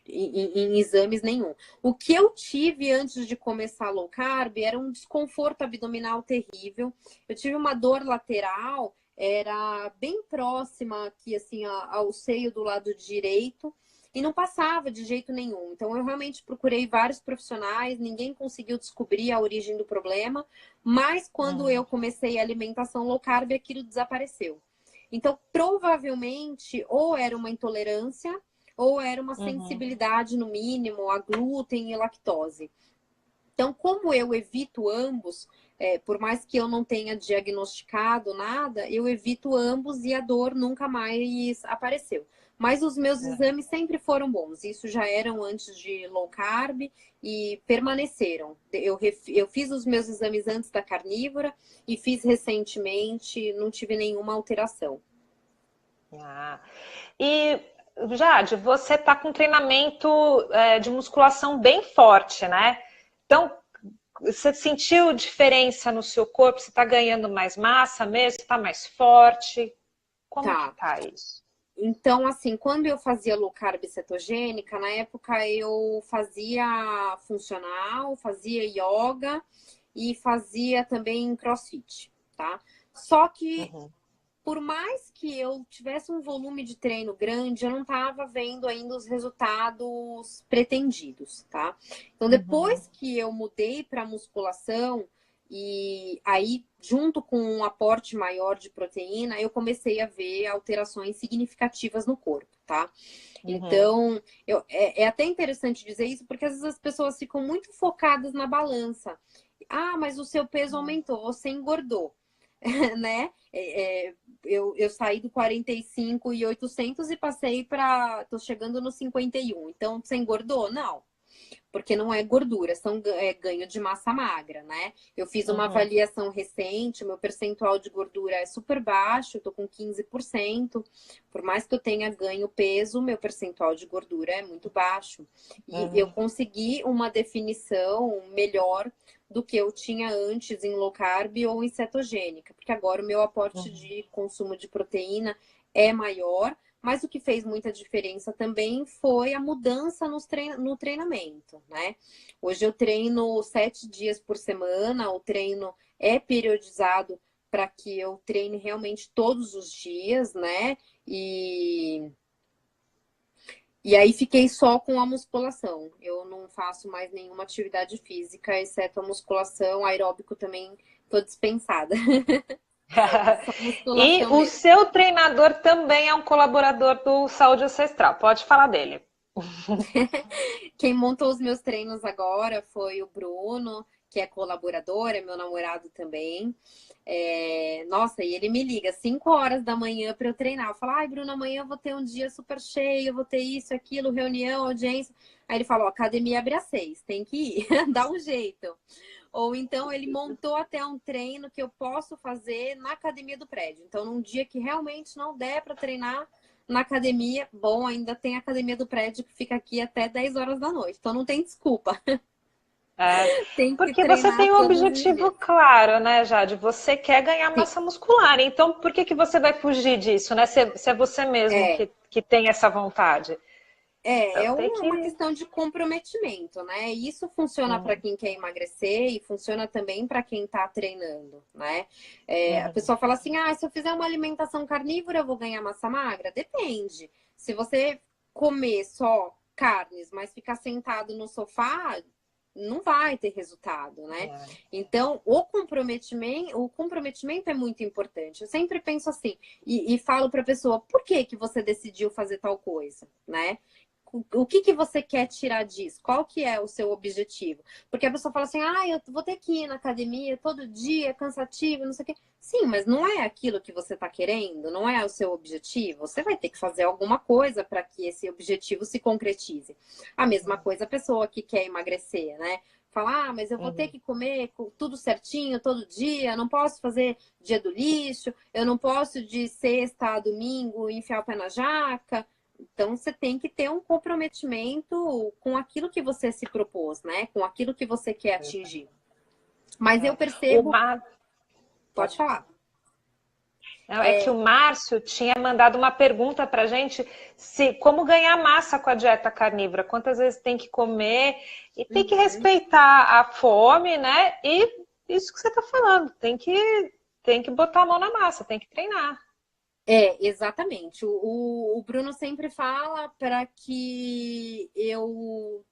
em exames nenhum. O que eu tive antes de começar low carb era um desconforto abdominal terrível. Eu tive uma dor lateral, era bem próxima aqui, assim, ao seio do lado direito. E não passava de jeito nenhum. Então, eu realmente procurei vários profissionais, ninguém conseguiu descobrir a origem do problema. Mas quando eu comecei a alimentação low carb, aquilo desapareceu. Então, provavelmente, ou era uma intolerância, ou era uma Uhum. sensibilidade, no mínimo, a glúten e lactose. Então, como eu evito ambos, por mais que eu não tenha diagnosticado nada, eu evito ambos e a dor nunca mais apareceu. Mas os meus exames sempre foram bons. Isso já eram antes de low carb e permaneceram. Eu fiz os meus exames antes da carnívora e fiz recentemente, não tive nenhuma alteração. Ah. E, Jade, você está com treinamento de musculação bem forte, né? Então, Você sentiu diferença no seu corpo? Você está ganhando mais massa mesmo? Está mais forte? Como que Tá. tá isso? Então, assim, quando eu fazia low carb cetogênica, na época eu fazia funcional, fazia yoga e fazia também crossfit, tá? Só que Uhum, por mais que eu tivesse um volume de treino grande, eu não estava vendo ainda os resultados pretendidos, tá? Então, uhum, depois que eu mudei para musculação e aí, junto com um aporte maior de proteína, eu comecei a ver alterações significativas no corpo, tá? uhum, Então, é até interessante dizer isso, porque às vezes as pessoas ficam muito focadas na balança. Ah, mas o seu peso aumentou, você engordou. Né? Eu saí do 45.800 e passei para. Tô chegando no 51. Então, você engordou? Não, porque não é gordura, é ganho de massa magra, né? Eu fiz uma uhum, avaliação recente, meu percentual de gordura é super baixo, eu tô com 15%. Por mais que eu tenha ganho peso, meu percentual de gordura é muito baixo. E eu uhum, consegui uma definição melhor do que eu tinha antes em low carb ou em cetogênica, porque agora o meu aporte uhum, de consumo de proteína é maior, mas o que fez muita diferença também foi a mudança no treinamento, né? Hoje eu treino 7 dias por semana, o treino é periodizado para que eu treine realmente todos os dias, né? E aí fiquei só com a musculação. Eu não faço mais nenhuma atividade física, exceto a musculação, aeróbico também tô dispensada. Só E musculação o mesmo. seu treinador também é um colaborador do Saúde Ancestral. Pode falar dele. Quem montou os meus treinos agora foi o Bruno, que é colaborador, é meu namorado também. Nossa, e ele me liga 5 horas da manhã para eu treinar. Eu falo, ai, Bruno, amanhã eu vou ter um dia super cheio, eu vou ter isso, aquilo, reunião, audiência. Aí ele falou, academia abre às 6, tem que ir, dá um jeito. Ou então ele montou até um treino que eu posso fazer na academia do prédio. Então, num dia que realmente não der para treinar na academia, bom, ainda tem a academia do prédio que fica aqui até 10 horas da noite. Então não tem desculpa. É, Tem que porque você treinar tem um todos os objetivo dias. claro, né, Jade? Você quer ganhar Sim. massa muscular. Então, por que que você vai fugir disso, né? Se é você mesmo É, que tem essa vontade. é, Então, é tem uma que. questão de comprometimento, né? Isso funciona para Uhum, quem quer emagrecer e funciona também para quem está treinando, né? A uhum, pessoa fala assim: ah, se eu fizer uma alimentação carnívora, eu vou ganhar massa magra? Depende. Se você comer só carnes, mas ficar sentado no sofá, não vai ter resultado, né? é, Então, o comprometimento é muito importante. Eu sempre penso assim e falo para a pessoa: por que que você decidiu fazer tal coisa, né? O que que você quer tirar disso? Qual que é o seu objetivo? Porque a pessoa fala assim, ah, eu vou ter que ir na academia todo dia, é cansativo, não sei o quê. Sim, mas não é aquilo que você está querendo, não é o seu objetivo. Você vai ter que fazer alguma coisa para que esse objetivo se concretize. A mesma coisa a pessoa que quer emagrecer, né? Falar, ah, mas eu vou ter uhum. que comer tudo certinho todo dia, não posso fazer dia do lixo, eu não posso de sexta a domingo enfiar o pé na jaca. Então, você tem que ter um comprometimento com aquilo que você se propôs, né? Com aquilo que você quer atingir. Mas eu É. O percebo, Mar... pode Pode falar. falar. Não, é que o Márcio tinha mandado uma pergunta para a gente se como ganhar massa com a dieta carnívora, quantas vezes tem que comer e tem que Uhum. respeitar a fome, né? E isso que você está falando, tem que botar a mão na massa, tem que treinar. Exatamente. O Bruno sempre fala para que eu,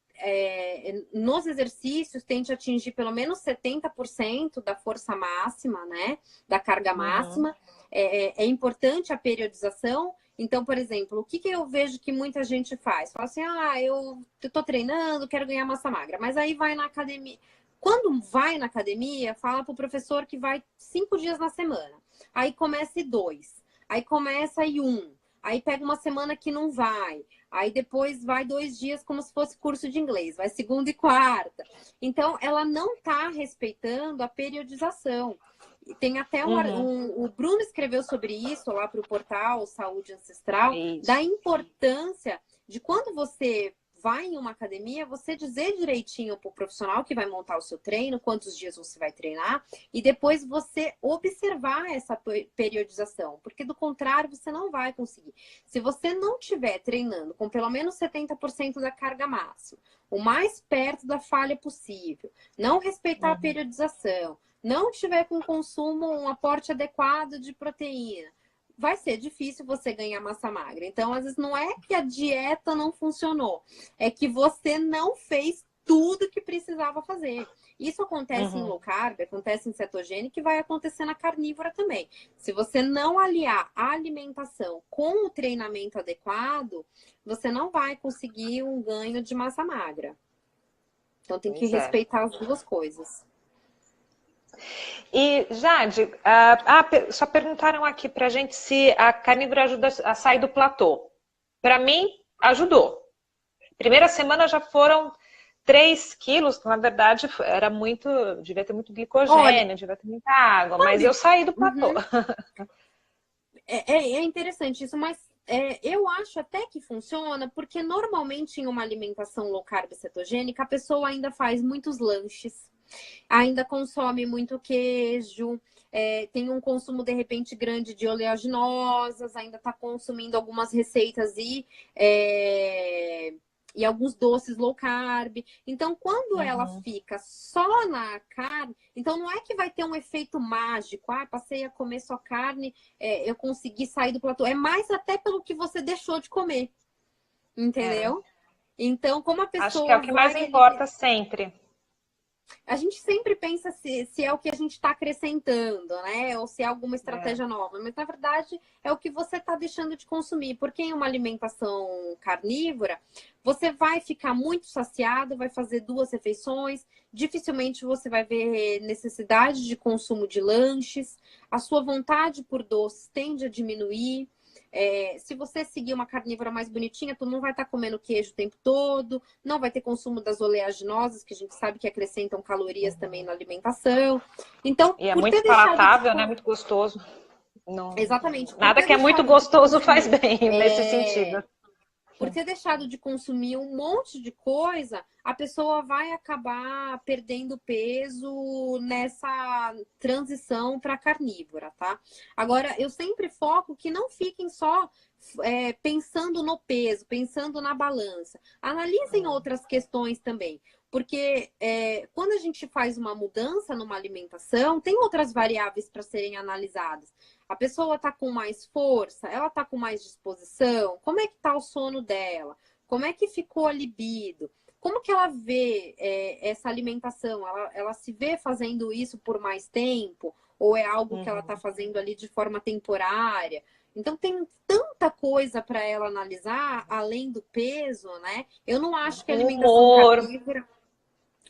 nos exercícios, tente atingir pelo menos 70% da força máxima, né? Da carga Uhum, máxima. É importante a periodização. Então, por exemplo, o que eu vejo que muita gente faz? Fala assim, ah, eu tô treinando, quero ganhar massa magra, mas aí vai na academia. Quando vai na academia, fala para o professor que vai 5 dias na semana. Aí começa 2. Aí começa aí aí pega uma semana que não vai, aí depois vai 2 dias como se fosse curso de inglês, vai segunda e quarta. Então, ela não está respeitando a periodização. E tem até uhum, o Bruno escreveu sobre isso lá para o portal Saúde Ancestral, da isso. importância de quando você vai em uma academia, você dizer direitinho para o profissional que vai montar o seu treino, quantos dias você vai treinar, e depois você observar essa periodização, porque do contrário você não vai conseguir. Se você não estiver treinando com pelo menos 70% da carga máxima, o mais perto da falha possível, não respeitar a periodização, não tiver com consumo, um aporte adequado de proteína, vai ser difícil você ganhar massa magra. Então, às vezes, não é que a dieta não funcionou, é que você não fez tudo que precisava fazer. Isso acontece em low carb, acontece em cetogênico e vai acontecer na carnívora também. Se você não aliar a alimentação com o treinamento adequado, você não vai conseguir um ganho de massa magra. Então, tem que respeitar as duas coisas. E, Jade, só perguntaram aqui pra gente se a carnívora ajuda a sair do platô. Para mim, ajudou. Primeira semana já foram 3 quilos, que na verdade era muito, devia ter muito glicogênio, devia ter muita água, mas eu saí do platô. É interessante isso, mas eu acho até que funciona, porque normalmente em uma alimentação low carb cetogênica, a pessoa ainda faz muitos lanches, ainda consome muito queijo, tem um consumo, de repente, grande de oleaginosas, ainda está consumindo algumas receitas e alguns doces low carb. Então, quando ela fica só na carne, então não é que vai ter um efeito mágico, passei a comer só carne, eu consegui sair do platô. É mais até pelo que você deixou de comer, entendeu? Então, como a pessoa acho que é o que mais importa sempre. A gente sempre pensa se é o que a gente está acrescentando, né? Ou se é alguma estratégia nova. Mas, na verdade, é o que você está deixando de consumir. Porque em uma alimentação carnívora, você vai ficar muito saciado, vai fazer 2 refeições. Dificilmente você vai ver necessidade de consumo de lanches. A sua vontade por doces tende a diminuir. Se você seguir uma carnívora mais bonitinha, tu não vai estar comendo queijo o tempo todo, não vai ter consumo das oleaginosas, que a gente sabe que acrescentam calorias também na alimentação. Então, e é muito palatável, né? Muito gostoso. Não, exatamente. Nada que é muito gostoso faz bem nesse sentido. Por ter deixado de consumir um monte de coisa, a pessoa vai acabar perdendo peso nessa transição para carnívora, tá? Agora, eu sempre foco que não fiquem só pensando no peso, pensando na balança. Analisem outras questões também. Porque quando a gente faz uma mudança numa alimentação, tem outras variáveis para serem analisadas. A pessoa está com mais força? Ela está com mais disposição? Como é que está o sono dela? Como é que ficou a libido? Como que ela vê essa alimentação? Ela se vê fazendo isso por mais tempo? Ou é algo que ela está fazendo ali de forma temporária? Então, tem tanta coisa para ela analisar, além do peso, né? Eu não acho que a alimentação carnívora...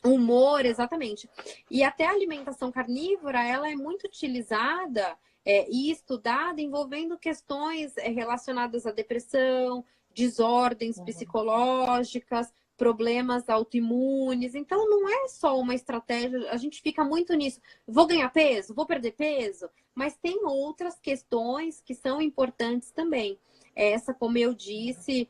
Humor, exatamente. E até a alimentação carnívora, ela é muito utilizada e estudada envolvendo questões relacionadas à depressão, desordens psicológicas, problemas autoimunes. Então, não é só uma estratégia, a gente fica muito nisso. Vou ganhar peso? Vou perder peso? Mas tem outras questões que são importantes também. Essa, como eu disse,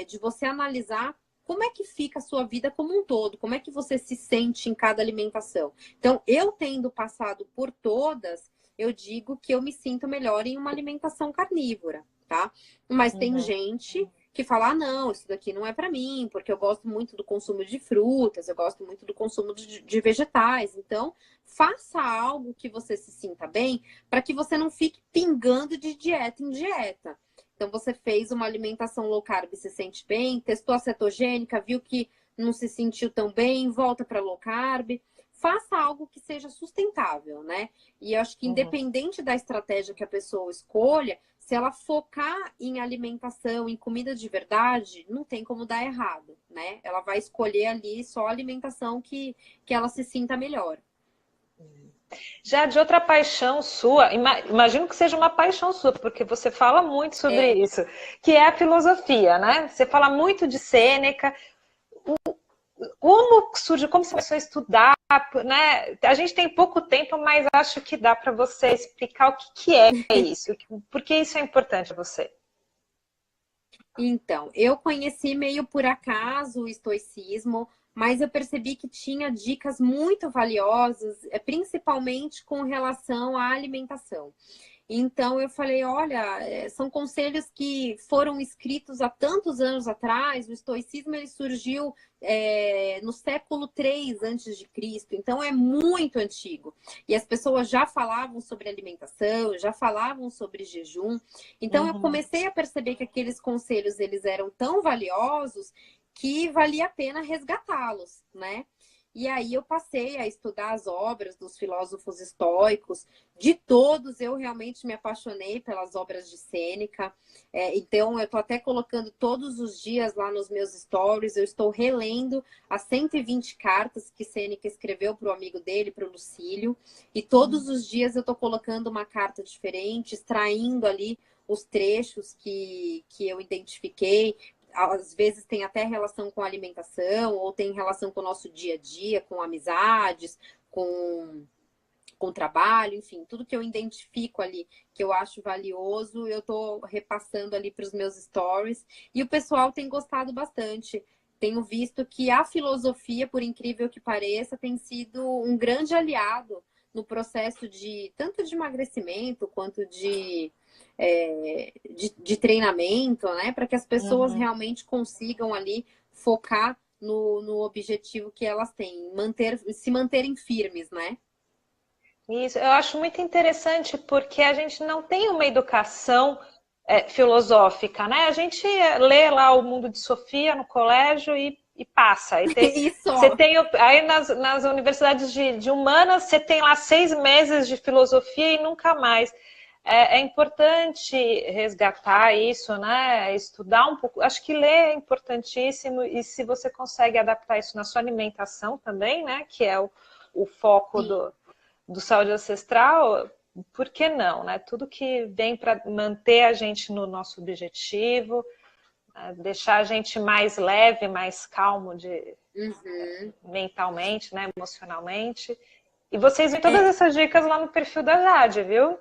de você analisar como é que fica a sua vida como um todo, como é que você se sente em cada alimentação. Então, eu tendo passado por todas, eu digo que eu me sinto melhor em uma alimentação carnívora, tá? Mas tem gente que fala, não, isso daqui não é para mim, porque eu gosto muito do consumo de frutas, eu gosto muito do consumo de vegetais. Então, faça algo que você se sinta bem, para que você não fique pingando de dieta em dieta. Então, você fez uma alimentação low carb e se sente bem, testou a cetogênica, viu que não se sentiu tão bem, volta para low carb. Faça algo que seja sustentável, né? E eu acho que independente da estratégia que a pessoa escolha, se ela focar em alimentação, em comida de verdade, não tem como dar errado, né? Ela vai escolher ali só a alimentação que ela se sinta melhor. Já de outra paixão sua, imagino que seja uma paixão sua, porque você fala muito sobre isso, que é a filosofia, né? Você fala muito de Sêneca. Como surge, como você começou a estudar, né? A gente tem pouco tempo, mas acho que dá para você explicar o que é isso, por que isso é importante a você. Então, eu conheci meio por acaso o estoicismo, mas eu percebi que tinha dicas muito valiosas, principalmente com relação à alimentação. Então eu falei, olha, são conselhos que foram escritos há tantos anos atrás. O estoicismo ele surgiu no século III antes de Cristo, então é muito antigo. E as pessoas já falavam sobre alimentação, já falavam sobre jejum. Então eu comecei a perceber que aqueles conselhos eles eram tão valiosos que valia a pena resgatá-los, né? E aí eu passei a estudar as obras dos filósofos estoicos. De todos, eu realmente me apaixonei pelas obras de Sêneca. Então, eu estou até colocando todos os dias lá nos meus stories. Eu estou relendo as 120 cartas que Sêneca escreveu para o amigo dele, para o Lucílio. E todos os dias eu estou colocando uma carta diferente, extraindo ali os trechos que eu identifiquei. Às vezes tem até relação com a alimentação, ou tem relação com o nosso dia a dia, com amizades, com trabalho, enfim, tudo que eu identifico ali, que eu acho valioso, eu tô repassando ali para os meus stories, e o pessoal tem gostado bastante. Tenho visto que a filosofia, por incrível que pareça, tem sido um grande aliado no processo de tanto de emagrecimento quanto de treinamento, né? Para que as pessoas realmente consigam ali focar no objetivo que elas têm, se manterem firmes, né? Isso, eu acho muito interessante porque a gente não tem uma educação filosófica, né? A gente lê lá o Mundo de Sofia no colégio e passa. E você tem, aí nas universidades de humanas, você tem lá 6 meses de filosofia e nunca mais. É importante resgatar isso, né? Estudar um pouco. Acho que ler é importantíssimo e se você consegue adaptar isso na sua alimentação também, né? Que é o foco do Saúde Ancestral, por que não, né? Tudo que vem para manter a gente no nosso objetivo, deixar a gente mais leve, mais calmo mentalmente, né? Emocionalmente. E vocês veem todas essas dicas lá no perfil da Jade, viu?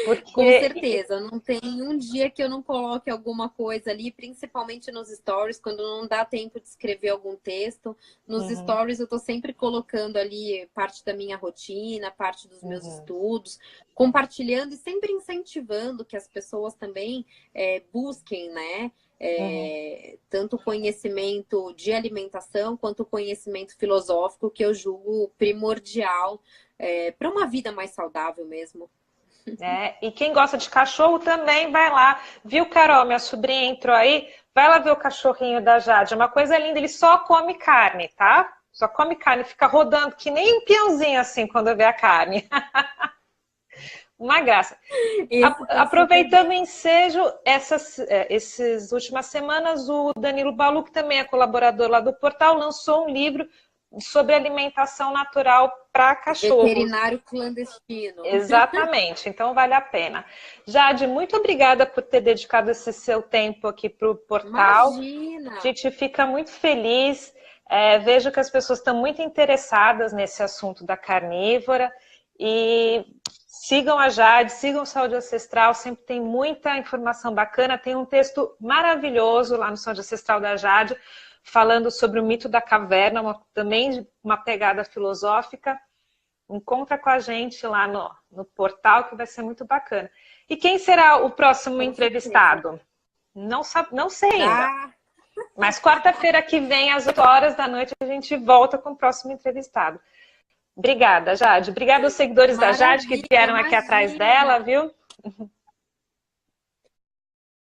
Porque... Com certeza, não tem um dia que eu não coloque alguma coisa ali, principalmente nos stories, quando não dá tempo de escrever algum texto. Nos stories eu tô sempre colocando ali parte da minha rotina, parte dos meus estudos, compartilhando e sempre incentivando que as pessoas também busquem, né? Tanto conhecimento de alimentação quanto conhecimento filosófico, que eu julgo primordial para uma vida mais saudável mesmo. E quem gosta de cachorro também vai lá. Viu, Carol? Minha sobrinha entrou aí. Vai lá ver o cachorrinho da Jade. É uma coisa linda. Ele só come carne, tá? Só come carne. Fica rodando que nem um peãozinho assim quando vê a carne. Uma graça. Aproveitando o ensejo, essas últimas semanas, o Danilo Balu, que também é colaborador lá do portal, lançou um livro sobre alimentação natural para cachorros. Veterinário clandestino. Exatamente, então vale a pena. Jade, muito obrigada por ter dedicado esse seu tempo aqui para o portal. Imagina! A gente fica muito feliz. Vejo que as pessoas estão muito interessadas nesse assunto da carnívora. E sigam a Jade, sigam Saúde Ancestral, sempre tem muita informação bacana. Tem um texto maravilhoso lá no Saúde Ancestral da Jade, falando sobre o mito da caverna, também uma pegada filosófica. Encontra com a gente lá no portal, que vai ser muito bacana. E quem será o próximo entrevistado? Não sei ainda. Mas quarta-feira que vem, às 8 horas da noite, a gente volta com o próximo entrevistado. Obrigada, Jade. Obrigada aos seguidores da Jade que vieram aqui atrás dela, viu?